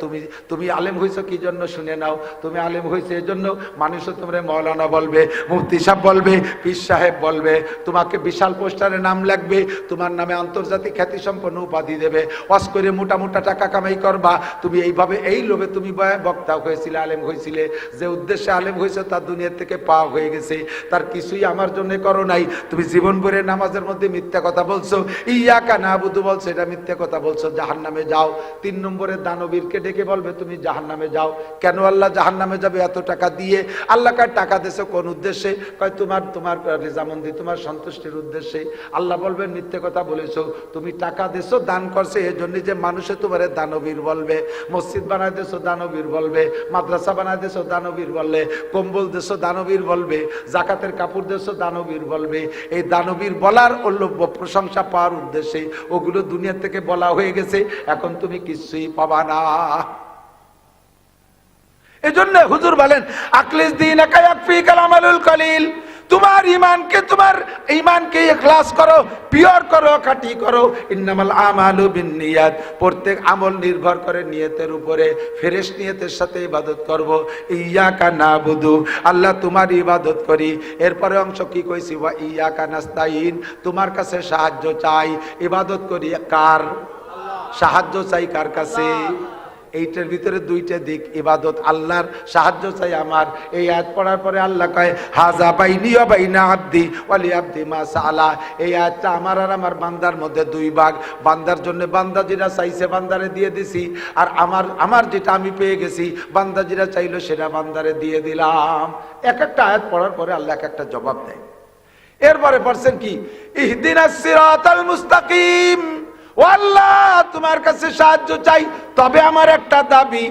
তুমি আলেম হয়েছো কি জন্য শুনে নাও। তুমি আলেম হয়েছে এজন্য মানুষও তোমরা মৌলানা বলবে, মুফতি সাহেব বলবে, পীর সাহেব বলবে, তোমাকে বিশাল পোস্টারে নাম লাগবে, তোমার নামে আন্তর্জাতিক খ্যাতি সম্পন্ন উপাধি দেবে, ওয়াজ করে মোটা মোটা টাকা কামাই করবা। তুমি এইভাবে এই লোভে তুমি বক্তা হয়েছিলে, আলেম হয়েছিলে, যে উদ্দেশ্যে আলেম হয়েছে তার দুনিয়া থেকে পাওয়া হয়ে গেছে, তার কিছুই আমার জন্য করো নাই। তুমি জীবন ভরে নামাজের মধ্যে মিথ্যা কথা বলছো, ইয়াকা নাবুদু বলছো, এটা মিথ্যা কথা বলছো, জাহান্নামে যাও। তিন নম্বরে দানবীরকে ডেকে বলবে তুমি জাহান্নামে যাও। কেন আল্লাহ জাহান্নামে যাবে এত টাকা দিয়ে? আল্লাহ কার টাকা দিয়েছে কোন উদ্দেশ্যে? কয় তোমার রেজামন্দি, তোমার সন্তুষ্টির উদ্দেশ্যে। আল্লাহ বলবেন মিথ্যে কথা বলেছো, তুমি টাকা দিয়েছো, দান করছে এই জন্য যে মানুষে তোমার দানবীর বলবে, মসজিদ বানায় দিয়েছো দানবীর বলবে, মাদ্রাসা বানায় দিয়েছো দানবীর বলবে, কম্বল দিয়েছো দানবীর বলবে, জাকাতের কাপড় দিয়েছো দানবীর বলবে। এই দানবীর বলার প্রশংসা পাওয়ার উদ্দেশ্যে ওগুলো দুনিয়া থেকে বলা হয়ে গেছে, এখন তুমি কিছুই পাবা না। এজন্য হুজুর বলেন আকলিস দীনাকা ইয়াকফিকাল আমালুল কলিল। তোমার ঈমানকে ইখলাস করো, পিওর করো, খাঁটি করো। ইন্নামাল আমালু বিন্নিয়াত, প্রত্যেক আমল নির্ভর করে নিয়তের উপরে। ফ্রেশ নিয়তের সাথে ইবাদত করব। ইয়াকা নাবুদু, আল্লাহ তোমার ইবাদত করি। এরপরে অংশ কি কইছি, ওয়া ইয়াকা নাস্তাইন, তোমার কাছে সাহায্য চাই। ইবাদত করি কার? সাহায্য চাই কার কাছে? এইটার ভিতরে দুইটা দিক, ইবাদত আল্লাহর, সাহায্য চাই আমার। এই আয়াত পড়ার পরে আল্লাহ কয় হাজা বাইনি ওয়া বাইনা আবদি ওয়ালি আবদি মা সাআলা। এই আয়াতটা আমার আর আমার বান্দার মধ্যে দুই ভাগ। বান্দার জন্য বান্দা যেটা চাইছে বান্দারে দিয়ে দিছি, আর আমার যেটা আমি পেয়ে গেছি বান্দা যেটা চাইলো সেটা বান্দারে দিয়ে দিলাম। এক একটা আয়াত পড়ার পরে আল্লাহ এক একটা জবাব দেয়। এরপরে পড়ছেন কি, ইহদিনাস সিরাতাল মুস্তাকিম। ও আল্লাহ তোমার কাছে সাহায্য চাই। তবে আমার একটা দাবি,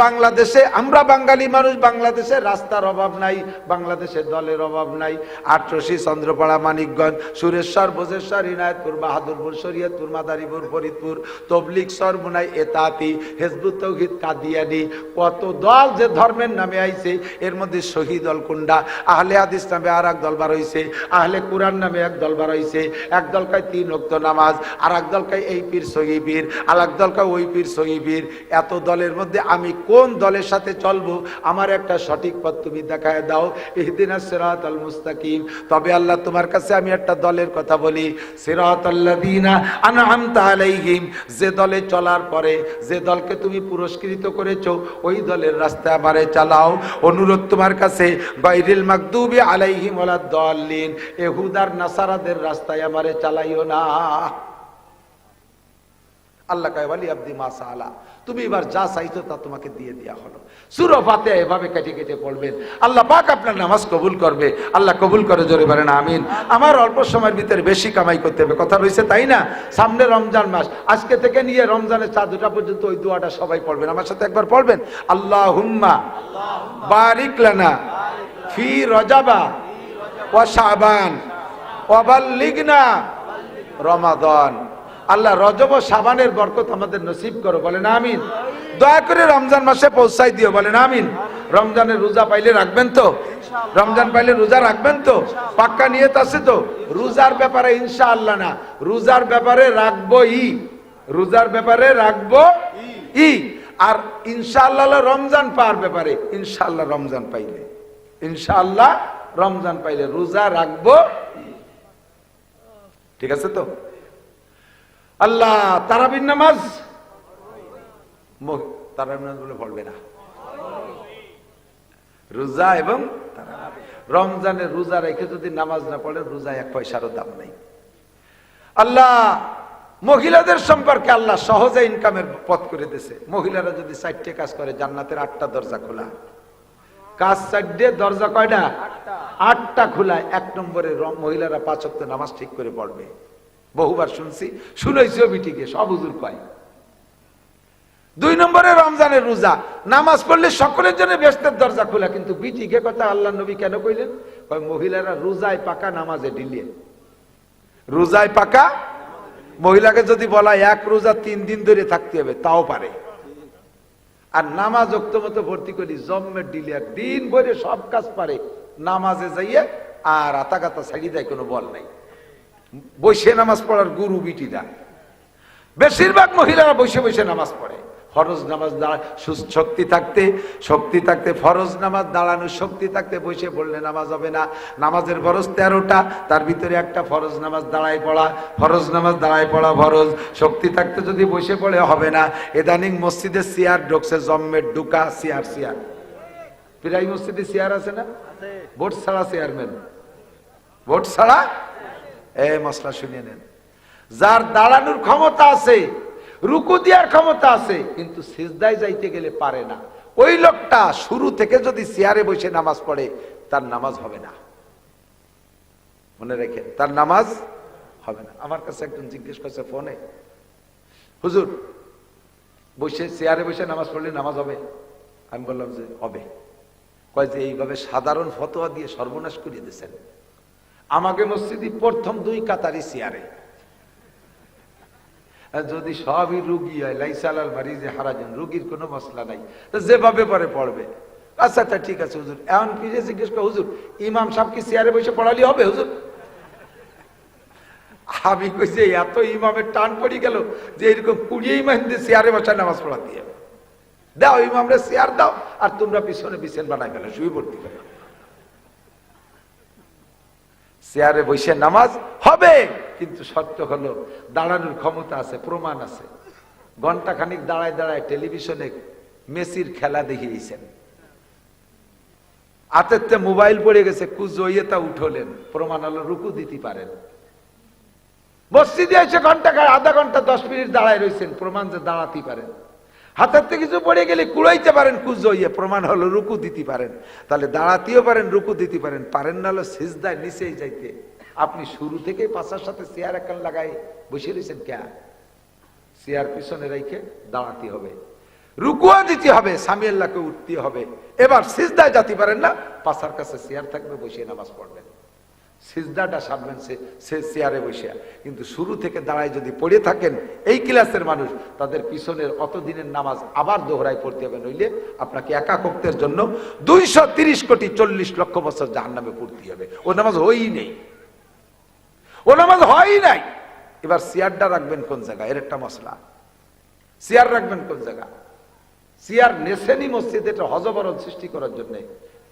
বাংলাদেশে আমরা বাঙালি মানুষ, বাংলাদেশে রাস্তার অভাব নাই, বাংলাদেশের দলের অভাব নাই। আটরশি, চন্দ্রপাড়া, মানিকগঞ্জ, সুরেশ্বর, ভোজেশ্বর, ইনায়তপুর, বাহাদুরপুর, শরীয়তপুর, মাদারীপুর, ফরিদপুর, তবলিগ, সরমুনাই, এতাতি, হিজবুত তৌহিদ, কাদিয়ানি, কত দল যে ধর্মের নামে আইছে। এর মধ্যে শহীদ দল কোনটা? আহলে হাদিস নামে আর এক দল বার হইছে, আহলে কুরআন নামে এক দল বার হইছে। এক দল কয় 3 ওয়াক্ত নামাজ, আর এক দল কয় এই পীর সহি পীর, আর এক দল কয় ওই পীর সহি পীর। এত দলের মধ্যে আমি কোন দলের সাথে চলবো? আমার একটা সঠিক পথ তুমি দেখায় দাও। ইহদিনাস সিরাতাল মুস্তাকিম। তবে আল্লাহ তোমার কাছে আমি একটা দলের কথা বলি, সিরাতাল্লাযীনা আনআমতা আলাইহিম। যে দলে চলার পরে যে দলকে তুমি পুরস্কৃত করেছো ওই দলের রাস্তায় আমারে চালাও। অনুরোধ তোমার কাছে, গায়রিল মাগদুবি আলাইহিম ওয়ালাদ দাল্লিন, ইহুদার নাসারাদের রাস্তায় আমারে চালাইও না। আল্লাহ কয় ওয়ালি আবদি মা সাআলা, তুমি এবার যা চাইছো তা তোমাকে দিয়ে দেয়া হলো। সূরা ফাতিহা এভাবে কেটে কেটে পড়বেন, আল্লাহ পাক আপনার নামাজ কবুল করবে। আল্লাহ কবুল করে, জোরে বলেন আমিন। আমার অল্প সময়ের ভিতরে বেশি কামাই করতে হবে, কথা রয়েছে তাই না? সামনে রমজান মাস, আজকে থেকে নিয়ে রমজানের চাঁদ ওঠা পর্যন্ত ওই দোয়াটা সবাই পড়বেন, আমার সাথে একবার পড়বেন। আল্লাহুম্মা বারিক লানা ফি রজাবা ওয়া শাবান ওয়া বাল্লিগনা রমাদান। আল্লাহ রজব ও শাবানের বরকত আমাদের নসিব করো, বলেন আমিন। দয়া করে রমজান মাসে পৌঁছাই দিও, বলেন আমিন। রমজানের রোজা পাইলে রাখবেন তো? রমজান পাইলে রোজা রাখবেন তো? পাক্কা নিয়ত আছে তো? রোজার ব্যাপারে ইনশাআল্লাহ না, রোজার ব্যাপারে রাখবো ই, রোজার ব্যাপারে রাখবো ই। আর ইনশাআল্লাহ রমজান পাওয়ার ব্যাপারে, ইনশাআল্লাহ রমজান পাইলে, ইনশাআল্লাহ রমজান পাইলে রোজা রাখবো। ঠিক আছে তো? আল্লাহ তারাবির নামাজ, তারাবির নামাজ বলে পড়বে না, রোজা এবং রমজানের রোজা রেখে যদি নামাজ না পড়ে রোজা 1 পয়সারও দাম নেই। আল্লাহ মহিলাদের সম্পর্কে আল্লাহ সহজে ইনকামের পথ করে দিয়েছে। মহিলারা যদি 4টে কাজ করে জান্নাতের 8টা দরজা খোলা। কাজ 4টে, দরজা কয়টা? 8টা খোলা। 1 নম্বরে মহিলারা 5 ওয়াক্ত নামাজ ঠিক করে পড়বে। বহুবার শুনছি, শুনেছিও বিটিকে, সব হুজুর কয়। 2 নম্বরে রমজানের রোজা, নামাজ পড়লে সকলের জন্য বেহেশতের দরজা খোলা। কিন্তু বিটিকে কথা আল্লাহ নবী কেন কইলেন? মহিলারা রোজায় পাকা, নামাজে ঢিলে। রোজায় পাকা, মহিলাকে যদি বলা এক রোজা 3 দিন ধরে থাকতে হবে তাও পারে। আর নামাজ ওক্ত মতো ভর্তি করি জম্মের ডিলিয়ার দিন ভরে সব কাজ পারে, নামাজে যাইয়ে আর আতা কাতা ছাড়ি দেয়, কোনো বল নাই। বসে নামাজ পড়ার গুরু বিটিরা, বেশিরভাগ মহিলারা বসে বসে নামাজ পড়ে। ফরজ নামাজ শক্তি থাকতে ফরজ নামাজ দাঁড়ানোর শক্তি থাকতে বসে পড়লে নামাজ হবে না। নামাজের ফরজ 13টা, তার ভিতরে একটা ফরজ নামাজ দাঁড়ায় পড়া, ফরজ। শক্তি থাকতে যদি বসে পড়ে হবে না। ইদানিং মসজিদে চেয়ার ঢুকছে, জম্মের ঢুকা চেয়ার। প্রায় মসজিদে চেয়ার আছে না? ভোট ছাড়া চেয়ারম্যান, ভোট ছাড়া। মশলা শুনিয়ে নেন, যার দাঁড়ানোর ক্ষমতা আছে, রুকু দেওয়ার ক্ষমতা আছে, কিন্তু সিজদায় যাইতে গেলে পারে না, ওই লোকটা শুরু থেকে যদি চেয়ারে বসে নামাজ পড়ে তার নামাজ হবে না। মনে রেখেন, তার নামাজ হবে না। আমার কাছে একজন জিজ্ঞেস করছে ফোনে, হুজুর বসে চেয়ারে বসে নামাজ পড়লে নামাজ হবে? আমি বললাম যে হবে। কয় যে এইভাবে সাধারণ ফতোয়া দিয়ে সর্বনাশ করিয়ে দিয়েছেন। আমাকে মসজিদে প্রথম 2 কাতারি চেয়ারে, যদি সবই রুগী হয়, লাইসালাল মারিজে হারাজন, রুগীর কোনো মশলা নাই, যেভাবে পরে পড়বে। আচ্ছা ঠিক আছে হুজুর। এমন ফিরে জিজ্ঞেস করে, হুজুর ইমাম সাহেব কি চেয়ারে বসে পড়ালি হবে হুজুর? আমি কইছি এত ইমামের টান পড়ে গেল যে এরকম 20 ইমাম দিয়ে চেয়ারে বসে নামাজ পড়াতে হবে। দাও ইমামরে চেয়ার দাও, আর তোমরা পিছনে বিছেন বানাই ফেলো, শুয়ে পড়তে ফেলো। চেয়ারে বসে নামাজ হবে, কিন্তু শর্ত হলো দাঁড়ানোর ক্ষমতা আছে, প্রমাণ আছে। ঘন্টা খানিক দাঁড়ায় টেলিভিশনে মেসির খেলা দেখিয়েছেন, হাতেতে মোবাইল পড়ে গেছে, কুজইয়ে তা উঠলেন, প্রমাণ হলো রুকু দিতে পারেন। মসজিদে এসে আধা ঘন্টা 10 মিনিট দাঁড়ায় রয়েছেন, প্রমাণ যে দাঁড়াতে পারেন। হাতের থেকে কিছু পড়ে গেলে কুড়াইতে পারেন কুজইয়ে, প্রমাণ হলো রুকু দিতে পারেন। তাহলে দাঁড়াতেও পারেন, রুকু দিতে পারেন না হলো সিজদায় নিচেই যাইতে। আপনি শুরু থেকে পাশার সাথে চেয়ার একখান লাগাই বসে রয়েছেন, কে চেয়ার পিছনে রেখে দাঁড়াতে হবে, রুকুও দিতে হবে, সামি আল্লাহকে উঠতে হবে। এবার সিজদায় যেতে পারেন না, পাশার কাছে চেয়ার থাকবে, বসে নামাজ পড়বেন, সিজদাটা সারবেন সে চেয়ারে বসে। কিন্তু শুরু থেকে দাঁড়ায় যদি পড়ে থাকেন, এই ক্লাসের মানুষ, তাদের পিছনের অতদিনের নামাজ আবার দোহরায় পড়তে হবে, নইলে আপনাকে একাকত্বের জন্য 230 কোটি 40 লক্ষ বছর জাহান্নামে পড়তে হবে। ও নামাজ হয়ই নেই, ও নামাজ হয়ই নাই। এবার চেয়ারটা রাখবেন কোন জায়গায়, এর একটা মশলা। চেয়ার রাখবেন কোন জায়গা? চেয়ার নেছেনি মসজিদে এটা হজবরল সৃষ্টি করার জন্য,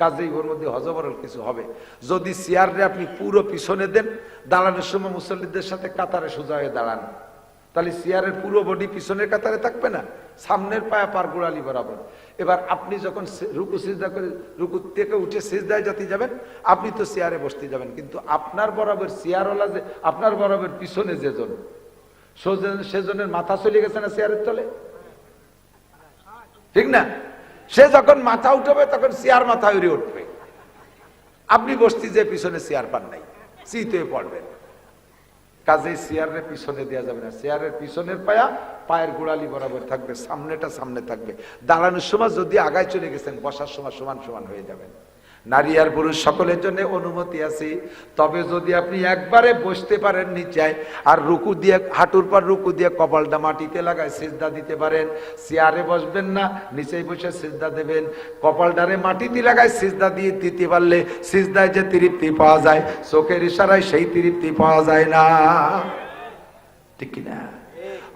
কাজেই ওর মধ্যে হজবরল কিছু হবে। যদি চেয়ারে আপনি পুরো পিছনে দেন, দাঁড়ানোর সময় মুসল্লিদের সাথে কাতারে সোজা হয়ে দাঁড়ান, তাহলে চেয়ারের পুরো বডি পিছনের কাতারে থাকবে না, সামনের পায়া পার গোড়ালি বরাবর। এবার আপনি যখন রুকু সিজদা করে, রুকু থেকে উঠে সিজদায় যেতে যাবেন, আপনি তো চেয়ারে বসতে যাবেন, কিন্তু আপনার বরাবর চেয়ারওয়ালা যে আপনার বরাবর পিছনে যেজন, সেজনের মাথা চলে গেছে না চেয়ারের তলে, ঠিক না? সে যখন মাথা উঠবে তখন চেয়ার মাথা উড়ে উঠবে, আপনি বসতে যে পিছনে চেয়ার পান নাই, চিতে পড়বেন। কাজে চেয়ারের পিছনে দেওয়া যাবে না, চেয়ারের পিছনের পায়ের গোড়ালি বরাবর থাকবে, সামনেটা সামনে থাকবে। দাঁড়ানোর সময় যদি আগায় চলে গেছেন, বসার সময় সমান সমান হয়ে যাবেন। নারী আর পুরুষ সকলের জন্য অনুমতি আছে, তবে যদি আপনি একবারে বসতে পারেন নিচায়, আর রুকু দিয়ে হাঁটুর পর রুকু দিয়ে কপালটা মাটিতে লাগায় সিজদা দিতে পারেন। চেয়ারে বসবেন না, নিচেই বসে সিজদা দেবেন, কপালটারে মাটিতে লাগায় সিজদা দিয়ে দিতে পারলে সিজদায় যে তৃপ্তি পাওয়া যায়, চোখের ইশারায় সেই তৃপ্তি পাওয়া যায় না, ঠিক কিনা?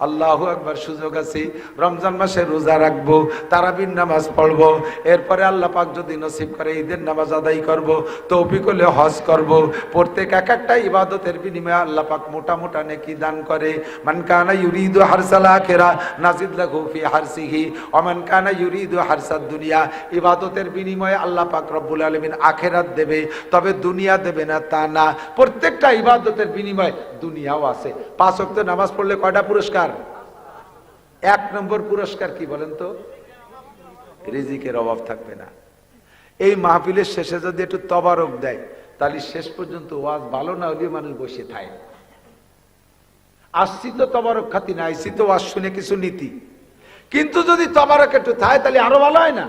আল্লাহু আকবার। সুযোগ আছে, রমজান মাসে রোজা রাখবো, তারাবির নামাজ পড়বো, এরপরে আল্লাহ পাক যদি নসিব করে ঈদের নামাজ আদায় করব, তৌফিক হলে হজ করব। প্রত্যেক এক একটা ইবাদতের বিনিময়ে আল্লাহ পাক মোটা মোটা নেকি দান করে। মান কানা ইউরিদু হারসাল আখিরা নাজিদ লাহু ফি হারসিহি ওয়া মান কানা ইউরিদু হারসাদ দুনিয়া। ইবাদতের বিনিময়ে আল্লাহ পাক রব্বুল আলামিন আখিরাত দেবে, তবে দুনিয়া দেবে না তা না। প্রত্যেকটা ইবাদতের বিনিময়ে দুনিয়াও আছে। 5 ওয়াক্ত নামাজ পড়লে কয়টা পুরস্কার? 1 নম্বর পুরস্কার কি বলেন তো? রিজিকের অভাব থাকবে না। এই মাহফিলের শেষে যদি একটু তবারক দেয়, তাহলে শেষ পর্যন্ত ওয়াজ ভালো না হলে মানুষ বসে থাকে। আসছি তো তবারক খাতি না, আইসি তো ওয়াজ শুনে কিছু নীতি, কিন্তু যদি তবারক একটু থাকে তাহলে আরো ভালো হয় না?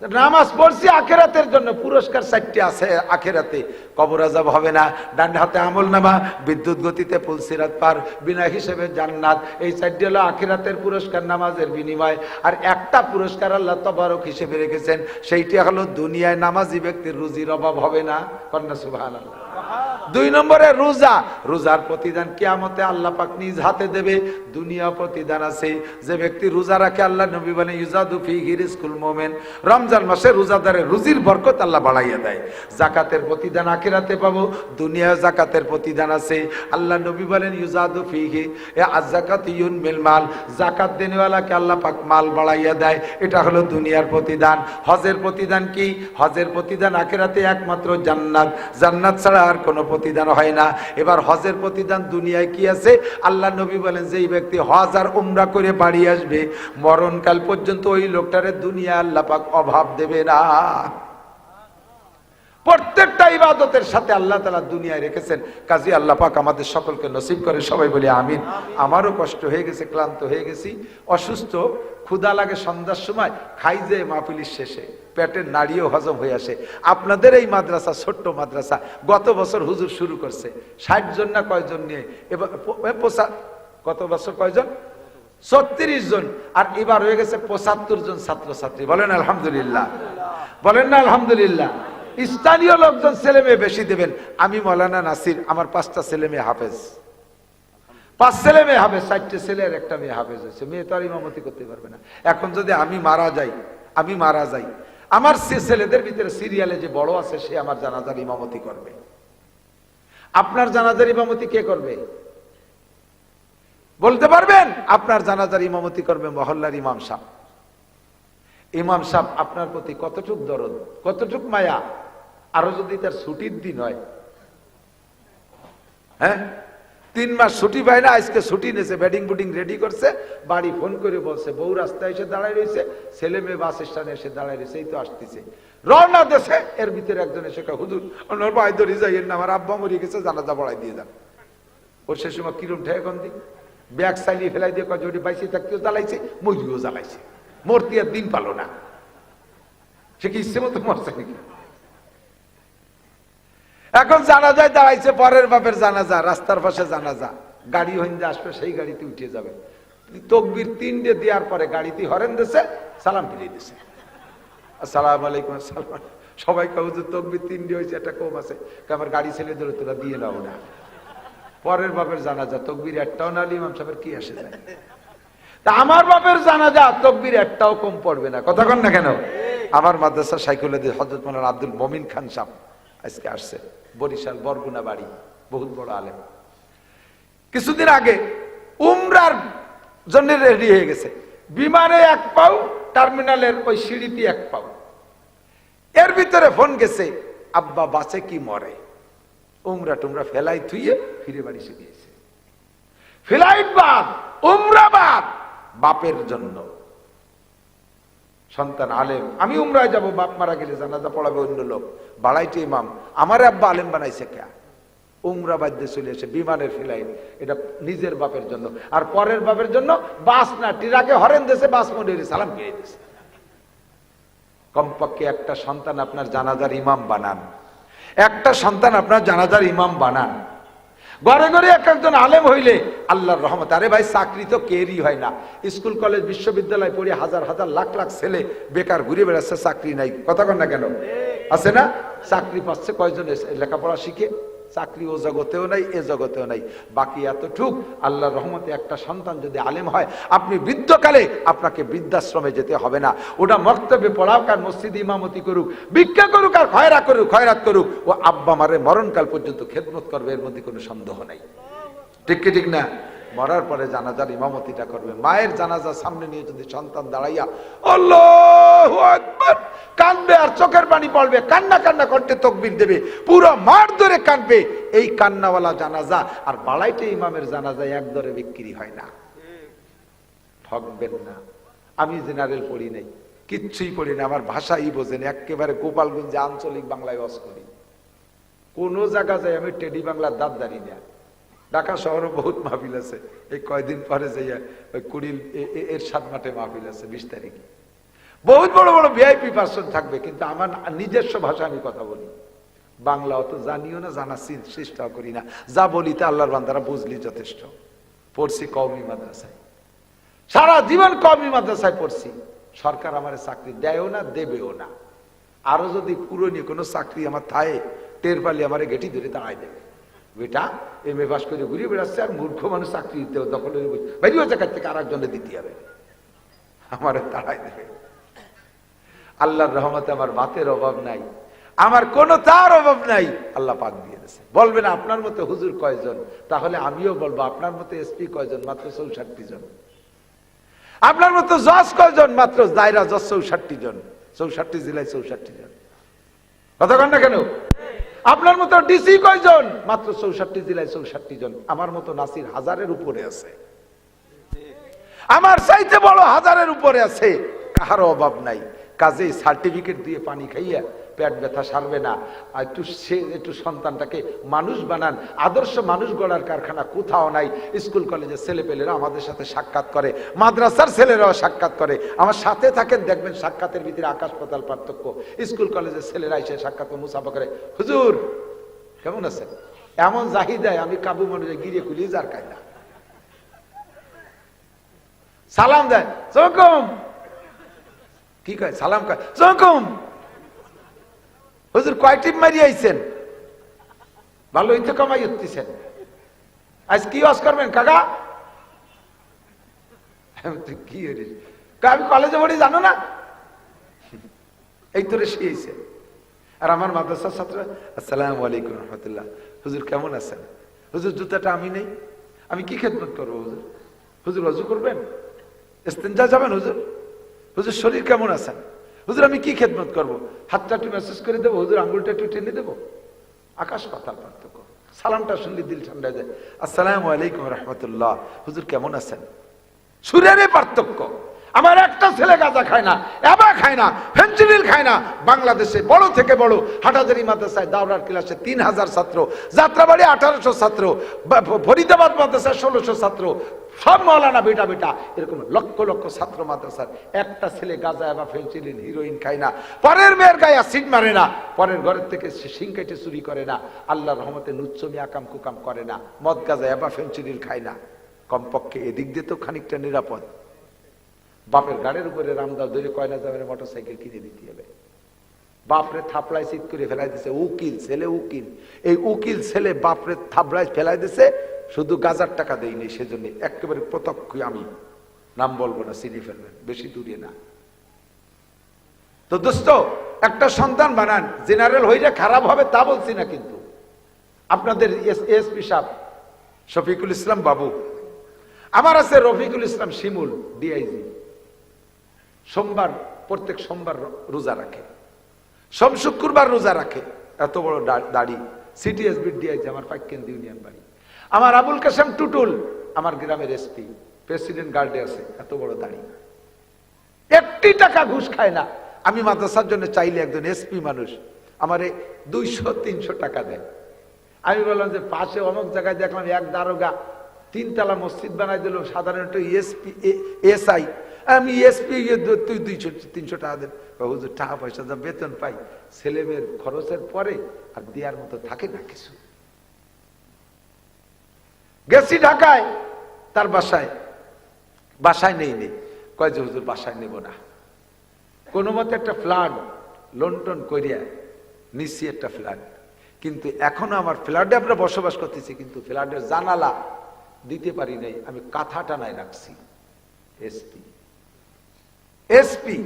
নামাজ পড়ছি আখেরাতের জন্য, পুরস্কার 4টি আছে আখেরাতে। কবর আযাব হবে না, ডান হাতে আমলনামা, বিদ্যুৎ গতিতে পুলসিরাত পার, বিনা হিসেবে জান্নাত। এই 4টি হলো আখেরাতের পুরস্কার নামাজের বিনিময়। আর একটা পুরস্কার আল্লাহ তাবারক হিসেবে রেখেছেন, সেইটি হলো দুনিয়ায় নামাজি ব্যক্তির রুজির অভাব হবে না। কন্যা সুবহানাল্লাহ। 2 নম্বরে রোজা। রোজার প্রতিদান কিয়ামতে আল্লাহ পাক নিজ হাতে দেবে। দুনিয়া প্রতিদান আছে। যে ব্যক্তি রোজা রাখে, আল্লাহ নবী বলেন ইউজাদু ফীহি রিজকুল মুমিন, রমজান মাসে রোজাদারের রুজির বরকত আল্লাহ বাড়াইয়া দেয়। যাকাতের প্রতিদান আখিরাতে পাবো, দুনিয়ায় যাকাতের প্রতিদান আছে। আল্লাহ নবী বলেন ইউজাদু ফীহি আয-যাকাতু ইউনমিল মাল, যাকাত দেনেওয়ালাকে আল্লাহ পাক মাল বাড়াইয়া দেয়। এটা হলো দুনিয়ার প্রতিদান। হজের প্রতিদান কি? হজের প্রতিদান আখিরাতে একমাত্র জান্নাত। জান্নাত ছাড়া আর কোনো প্রতিদান হয় না। এবার হজের প্রতিদান দুনিয়ায় কি আছে? আল্লাহ নবী বলেন যেই ব্যক্তি হজ আর উমরা করে বাড়ি আসবে, মরণকাল পর্যন্ত ওই লোকটারে দুনিয়া আল্লাহ পাক অভাব দেবে না। প্রত্যেকটা ইবাদতের সাথে আল্লাহ তাআলা দুনিয়ায় রেখেছেন। কাজী আল্লাহ পাক আমাদের সকলকে নসিব করে, সবাই বলি আমিন। আমারও কষ্ট হয়ে গেছে, ক্লান্ত হয়ে গেছি, অসুস্থ, ক্ষুধা লাগে সন্ধ্যার সময়, খাই যে মাহফিলের শেষে পেটের নাড়িও হজম হয়ে আসে। আপনাদের এই মাদ্রাসা ছোট্ট মাদ্রাসা, গত বছর হুজুর শুরু করছে 60 জন না কয়জন নিয়ে, এবার গত বছর কয়জন? 36 জন। আর এবার হয়ে গেছে 75 জন ছাত্রছাত্রী। বলেন আলহামদুলিল্লাহ, বলেন না আলহামদুলিল্লাহ। স্থানীয় লোকজন ছেলে মেয়ে বেশি দেবেন। আমি মৌলানা নাসির, আমার 5টা ছেলে মেয়ে হাফেজ, 5 ছেলে মেয়ে হাফেজ, 4টে ছেলে আর একটা মেয়ে হাফেজ হয়েছে। মেয়ে তো আর ইমামতি করতে পারবে না। এখন যদি আমি মারা যাই, আমার ছেলেদের ভিতরে সিরিয়ালে যে বড় আছে সে আমার জানাজার ইমামতি করবে। আপনার জানাজার ইমামতি কে করবে বলতে পারবেন? আপনার জানাজার ইমামতি করবে মহল্লার ইমাম সাহেব। ইমাম সাহেব আপনার প্রতি কতটুক দরদ, কতটুক মায়া। আরো যদি তার ছুটির দিন হয়, হ্যাঁ 3 মাস ছুটি পায় না, আজকে ছুটি নিয়েছে, ব্যাটিং বুটিং রেডি করছে, বাড়ি ফোন করে বলছে বউ রাস্তায় এসে দাঁড়ায় রয়েছে, ছেলে মেয়ে বাস স্ট্যান্ডে এসে দাঁড়ায় রয়েছে, এই তো আসতেছে, রওনা দেশে। এর ভিতরে একজন এসে হুজুর ওনার ভাই ধরে যাইয়েন না, আমার আব্বা মরে গেছে, জানাজা পড়াই দিয়ে যান। ওর সে সময় কিরম ঠেয়ে গন্দি ব্যাগ চালিয়ে ফেলাই দিয়ে কজটি বাইসে থাকতেও জ্বালাইছে, মজুরিও জ্বালাইছে, মূর্তি আর দিন পালো না। সে কি ইচ্ছে মতো মরছে নাকি? এখন জানাজায় দাঁড়াইছে, পরের বাপের জানাজা, রাস্তার পাশে জানাজা, গাড়ি হইন্দে আসবে, সেই গাড়িতে উঠে যাবে। তকবীর 3টে দেওয়ার পরে গাড়িতে হরেন দিছে, সালাম ফিরিয়ে দিছে, আসসালামু আলাইকুম। আসসালাম। সবাই কেউ যে তকবীর 3টে হয়েছে, একটা কম আছে, আমার গাড়ি ছেলে ধরে তোরা দিয়ে নাও না। পরের বাপের জানাজা, তকবীর একটাও না হলে ইমাম সাহেবের কি আসে যায়? তা আমার বাপের জানাজা তকবীর একটাও কম পড়বে না। কথা কন না কেন? আমার মাদ্রাসা সাইকুল হযরত মাওলানা আব্দুল মমিন খান সাহেব আজকে আসছে, বরিশাল বরগুনা বাড়ি, বহুত বড় আলেম। কিছুদিন আগে উমরার জন্য রেডি হয়ে গেছে, বিমানে 1 পাও, টার্মিনালের ওই সিঁড়িতে 1 পাও। এর ভিতরে ফোন গেছে, আব্বা বাঁচে কি মরে? উমরা টুমরা ফেলাই থুইয়ে ফিরে বাড়ি এসে গিয়েছে। ফ্লাইট বাদ, উমরা বাদ, বাপের জন্য। সন্তান আলেম, আমি উমরায় যাব, বাপ মারা গেলে জানাজা পড়াবে অন্য লোক, বাড়াইতে ইমাম, আমার আব্বা আলেম বানাইছে কে? উমরা বাদ্যে চলে এসে বিমানের ফ্লাইট, এটা নিজের বাপের জন্য। আর পরের বাপের জন্য বাস না, ট্রাকে হরেন দেশে, বাস মনে সালাম ফিরে দিয়েছে। কমপক্ষে একটা সন্তান আপনার জানাজার ইমাম বানান, একটা সন্তান আপনার জানাজার ইমাম বানান। ঘরে ঘরে একজন আলেম হইলে আল্লাহর রহমত। আরে ভাই, চাকরি তো কেরই হয় না। স্কুল কলেজ বিশ্ববিদ্যালয় পড়ে হাজার হাজার লাখ লাখ ছেলে বেকার ঘুরে বেড়াচ্ছে, চাকরি নাই। কথা কন না কেন? আছে না? চাকরি পাচ্ছে কয়জন লেখাপড়া শিখে? চাকরি ও জগতেও নাই, এ জগতেও নাই। বাকি এতটুক আল্লাহর রহমতে একটা সন্তান যদি আলেম হয়, আপনি বৃদ্ধকালে আপনাকে বৃদ্ধাশ্রমে যেতে হবে না। ওটা মক্তবে পড়াক আর মসজিদে ইমামতি করুক, ভিক্ষা করুক আর খয়রাত করুক, ও আব্বা মারে মরণকাল পর্যন্ত খেদমত করবে, এর মধ্যে কোনো সন্দেহ নাই। ঠিক কি ঠিক না? মরার পরে জানাজার ইমামতিটা করবে। মায়ের জানাজা সামনে নিয়ে যদি সন্তান দাঁড়াইয়া আল্লাহু আকবার কাঁদবে আর চোখের পানি পড়বে, কান্না কান্না করতে তাকবীর দেবে, পুরো মাঠ ধরে কাঁদবে, এই কান্নাওয়ালা জানাজা আর বাড়াইতে ইমামের জানাজা এক দরে বিক্রি হয় না। ঠকবেন না। আমি জেনারেল পড়ি নাই, কিচ্ছুই পড়ি না, আমার ভাষাই বোঝেন, একেবারে গোপালগঞ্জে আঞ্চলিক বাংলায় ওয়াজ করি। কোন জায়গা যায় আমি টেডি বাংলার দাঁত দাঁড়ি না। ঢাকা শহরে বহুত মাহফিল আছে, এই কয়দিন পরে যাইয়া ওই কুড়িল এর 7 মাঠে মাহফিল আছে 20 তারিখে। বহুত বড় বড় ভিআইপি পার্সন থাকবে, কিন্তু আমার নিজস্ব ভাষা আমি কথা বলি। বাংলা অত জানিও না, জানার চেষ্টা করি না। যা বলি তা আল্লাহর বান্দারা বুঝলি যথেষ্ট। পড়ছি কওমি মাদ্রাসায়, সারা জীবন কওমি মাদ্রাসায় পড়ছি। সরকার আমার চাকরি দেয়ও না, দেবেও না। আরো যদি পুরনো কোনো চাকরি আমার থায়, টের পালি আমার ঘেটি ধরে দাঁড়ায় দেবে। বেটা এমএ পাস করে ঘুরে বেড়াচ্ছে, আর মূর্খ মানুষ চাকরি দিতে দখল বাইরে জায়গার থেকে আর একজনে দিতে হবে, আমার দাঁড়ায় দেবে। আল্লাহর রহমতে আমার ভাতের অভাব নাই, আমার কোনো তার অভাব নাই, আল্লাহ পাক দিয়ে দিয়েছে। বলবেন আপনার মতো হুজুর কয়জন, তাহলে আমিও বলবো আপনার মতো এসপি কয়জন, মাত্র 64 জন। আপনার মতো জজ কয়জন, মাত্র দায়রা জজ 64 জন। 64 জেলায় 64 জন, কথা কন না কেন? আপনার মতো ডিসি কয়জন, মাত্র 64 জেলায় 64 জন। আমার মতো নাসির হাজারের উপরে আছে, আমার চাইতে বড় হাজারের উপরে আছে, কারো অভাব নাই। কাজে সার্টিফিকেট দিয়ে পানি খাইয়া পেট ব্যথা সারবে না। আর একটু সন্তানটাকে মানুষ বানান। আদর্শ মানুষ গড়ার কারখানা কোথাও নাই। স্কুল কলেজের ছেলেপেলেরা আমাদের সাথে সাক্ষাৎ করে, মাদ্রাসার ছেলেরাও সাক্ষাৎ করে। আমার সাথে থাকেন, দেখবেন সাক্ষাতের ভিতরে আকাশ পাতাল পার্থক্য। স্কুল কলেজের ছেলেরা এসে সাক্ষাৎ মুসাফা করে, হুজুর কেমন আছেন, এমন জাহিদায় আমি কাবু মনে গিরে খুলিয়ে যার কায়দা সালাম দেয়, চকুম কি কয়, সালাম কয় চকুম। হুজুর কয় টিপ মারি আইছেন, ভালোই তো কামাই উঠতেছেন, আজ কি ওয়াজ করবেন কাকা? কি আমি কলেজে পড়ি জানো না, এই তোরে শিয়েছে। আর আমার মাদ্রাসার ছাত্র, আসসালামু আলাইকুম রহমতুল্লাহ, হুজুর কেমন আছেন? হুজুর জুতাটা আমি নেই, আমি কি খেদমত করবো হুজুর? হুজুর ওযু করবেন, ইস্তেঞ্জা যাবেন হুজুর? হুজুর শরীর কেমন আছেন? হুজুর আমি কি খেদমত করবো? হাতটা একটু মেসেজ করে দেবো হুজুর, আঙ্গুলটা একটু টেনে দেবো? আকাশ পাতাল পার্থক্য। সালামটা শুনলে দিল ঠান্ডা যায়, আসসালামু আলাইকুম রহমতুল্লাহ, হুজুর কেমন আছেন? সুরেরই পার্থক্য। আমার একটা ছেলে গাঁজা খায় না, এবা খায় না, ফেন্সিডিল খায় না। বাংলাদেশে বড় থেকে বড় হাটাজারি মাদ্রাসায় দাওরার ক্লাসে 3000 ছাত্র, যাত্রাবাড়ি 1800 ছাত্র, ফরিদাবাদ মাদ্রাসায় 1600 ছাত্র, সব মৌলানা বেটা বেটা, এরকম লক্ষ লক্ষ ছাত্র মাদ্রাসার। একটা ছেলে গাঁজা এবা ফেন্সিডিল হিরোইন খায় না, পরের মেয়ের গায়ে অ্যাসিড মারে না, পরের ঘরের থেকে সিং কেটে চুরি করে না, আল্লাহর রহমতে নুচ্ছমি আকাম কুকাম করে না, মদ গাঁজা এবা ফেন্সিডিল খায় না। কমপক্ষে এদিক দিয়ে তো খানিকটা নিরাপদ। বাপের গাড়ির উপরে রামদাও ধরে কয়না যাবে মোটরসাইকেল কিনে দিতে হবে। বাপরে থাপড়ায় চিৎ করে ফেলাই দিছে উকিল ছেলে, উকিল এই উকিল ছেলে বাপরে থাপড়ায় ফেলাই দিছে, শুধু গাজার টাকা দেয়নি, সেজন্য একেবারে প্রত্যক্ষ, আমি নাম বলবো না, চিনি ফেলবেন, বেশি দূরে না। তো দোস্ত, একটা সন্তান বানান, জেনারেল হইলে খারাপ হবে তা বলছি না, কিন্তু আপনাদের এসপি সাহেব শফিকুল ইসলাম বাবু, আমার আছে রফিকুল ইসলাম শিমুল ডিআইজি, সোমবার প্রত্যেক সোমবার রোজা রাখে, সোম শুক্রবার রোজা রাখে, এত বড় দাড়ি, সিটিএসবি ডিআইজি, আমার পাইকেন্দ্র ইউনিয়ন বাড়ি। আমার আবুল কাসেম টুটুল, আমার গ্রামের এসপি, প্রেসিডেন্ট গার্ডে আছে, এত বড় দাড়ি, 1 টাকা ঘুষ খায় না। আমি মাদ্রাসার জন্য চাইলে একজন এসপি মানুষ আমারে 200-300 টাকা দেয়। আমি বললাম যে পাশে অনেক জায়গায় দেখলাম এক দারোগা 3 তলা মসজিদ বানাই দিল, সাধারণত এসপি এসআই, আমি এসপি তুই 200-300 টাকা দেন। হুজুর টাকা পয়সা যা বেতন পাই, ছেলে মেয়ের খরচের পরে আর দেওয়ার মতো থাকে না কিছু। গেছি ঢাকায়, তার বাসায় নেই, কয় যে হুজুর বাসায় নেব না, কোনো মতে একটা ফ্ল্যাট লন্ডন করিয়া নিচ্ছি, একটা ফ্ল্যাট, কিন্তু এখনো আমার ফ্ল্যাটে আমরা বসবাস করতেছি, কিন্তু ফ্ল্যাটের জানালা দিতে পারি নাই, আমি কাঁথা টানায় রাখছি। এসপি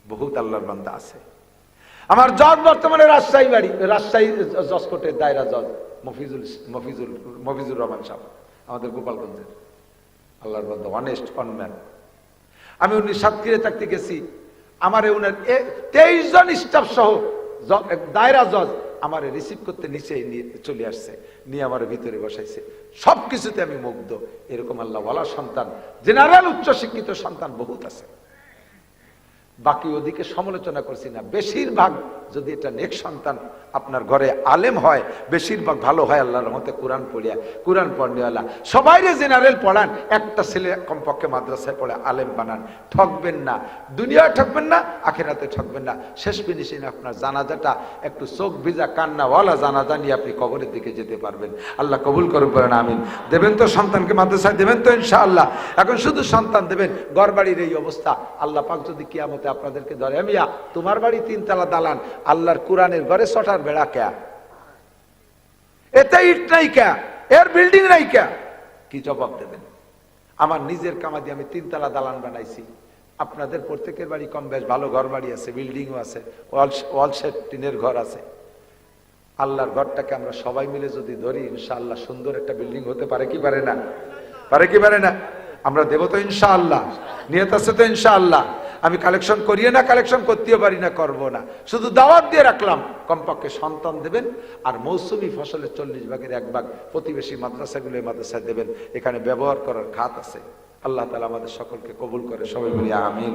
বহুত আল্লাহর বান্দা আছে। আমার জজ বর্তমানে রাজশাহী বাড়ি, রাজশাহী জজ কোর্টের দায়রা জজ মফিজুর রহমান সাহেব, আমাদের গোপালগঞ্জের আল্লাহর বান্দা, অনেস্ট অনম্যান। আমি উনি সাতক্ষীরে থাকতে গেছি, আমার উনার 23 জন স্টাফ সহ দায়রা জজ আমার রিসিভ করতে নিচে নিয়ে চলে আসছে, নিয়ে আমার ভিতরে বসাইছে। সবকিছুতে আমি মুগ্ধ। এরকম আল্লাহ ওয়ালা সন্তান, জেনারেল উচ্চ শিক্ষিত সন্তান বহুত আছে। বাকি ওদিকে সমালোচনা করছি না, বেশিরভাগ যদি এটা নেক সন্তান আপনার ঘরে আলেম হয়, বেশিরভাগ ভালো হয় আল্লাহর রহমতে কোরআন পড়িয়া, কোরআন পড়নেওয়ালা সবাইরে জেনারেল পড়ান, একটা ছেলে কমপক্ষে মাদ্রাসায় পড়ে আলেম বানান। ঠকবেন না, দুনিয়ায় ঠকবেন না, আখিরাতে ঠকবেন না। শেষ ফিনিশিং আপনার জানাজাটা একটু চোখ ভিজা কান্নাওয়ালা জানাজা নিয়ে আপনি কবরের দিকে যেতে পারবেন। আল্লাহ কবুল করুন, পড়েন আমিন। দেবেন তো সন্তানকে মাদ্রাসায়, দেবেন তো ইনশাআল্লাহ। এখন শুধু সন্তান দেবেন। ঘর বাড়ির এই অবস্থা, আল্লাহ পাক যদি কিয়ামতে আপনাদেরকে ধরে, মিয়া তোমার বাড়ি 3 তলা দালান, আল্লাহর কোরআনের ঘরে ছটার বেড়া কে, এতে ইট নাই কে, এর বিল্ডিং নাই কে, কি জবাব দেবেন? আমার নিজের কামাদি আমি 3 তলা দালান বানাইছি, আপনাদের প্রত্যেকের বাড়ি কম বেশ ভালো ঘর বাড়ি আছে, বিল্ডিংও আছে, ওয়াল শেড টিনের ঘর আছে। আল্লাহর ঘরটাকে আমরা সবাই মিলে যদি ধরি, ইনশাআল্লাহ সুন্দর একটা বিল্ডিং হতে পারে কি পারে না? পারে কি পারে না? আমরা দেবো তো ইনশাআল্লাহ, নিয়ত আছে তো ইনশাআল্লাহ। আমি কালেকশন করিয়ে না, কালেকশন করতেও পারি না, করবো না, শুধু দাওয়াত দিয়ে রাখলাম। কমপক্ষে সন্তান দেবেন, আর মৌসুমী ফসলের 40 ভাগের 1 ভাগ প্রতিবেশী মাদ্রাসাগুলো মাদ্রাসায় দেবেন। এখানে ব্যবহার করার খাত আছে। আল্লাহ তাআলা আমাদের সকলকে কবুল করে, সবাই বলি আমিন।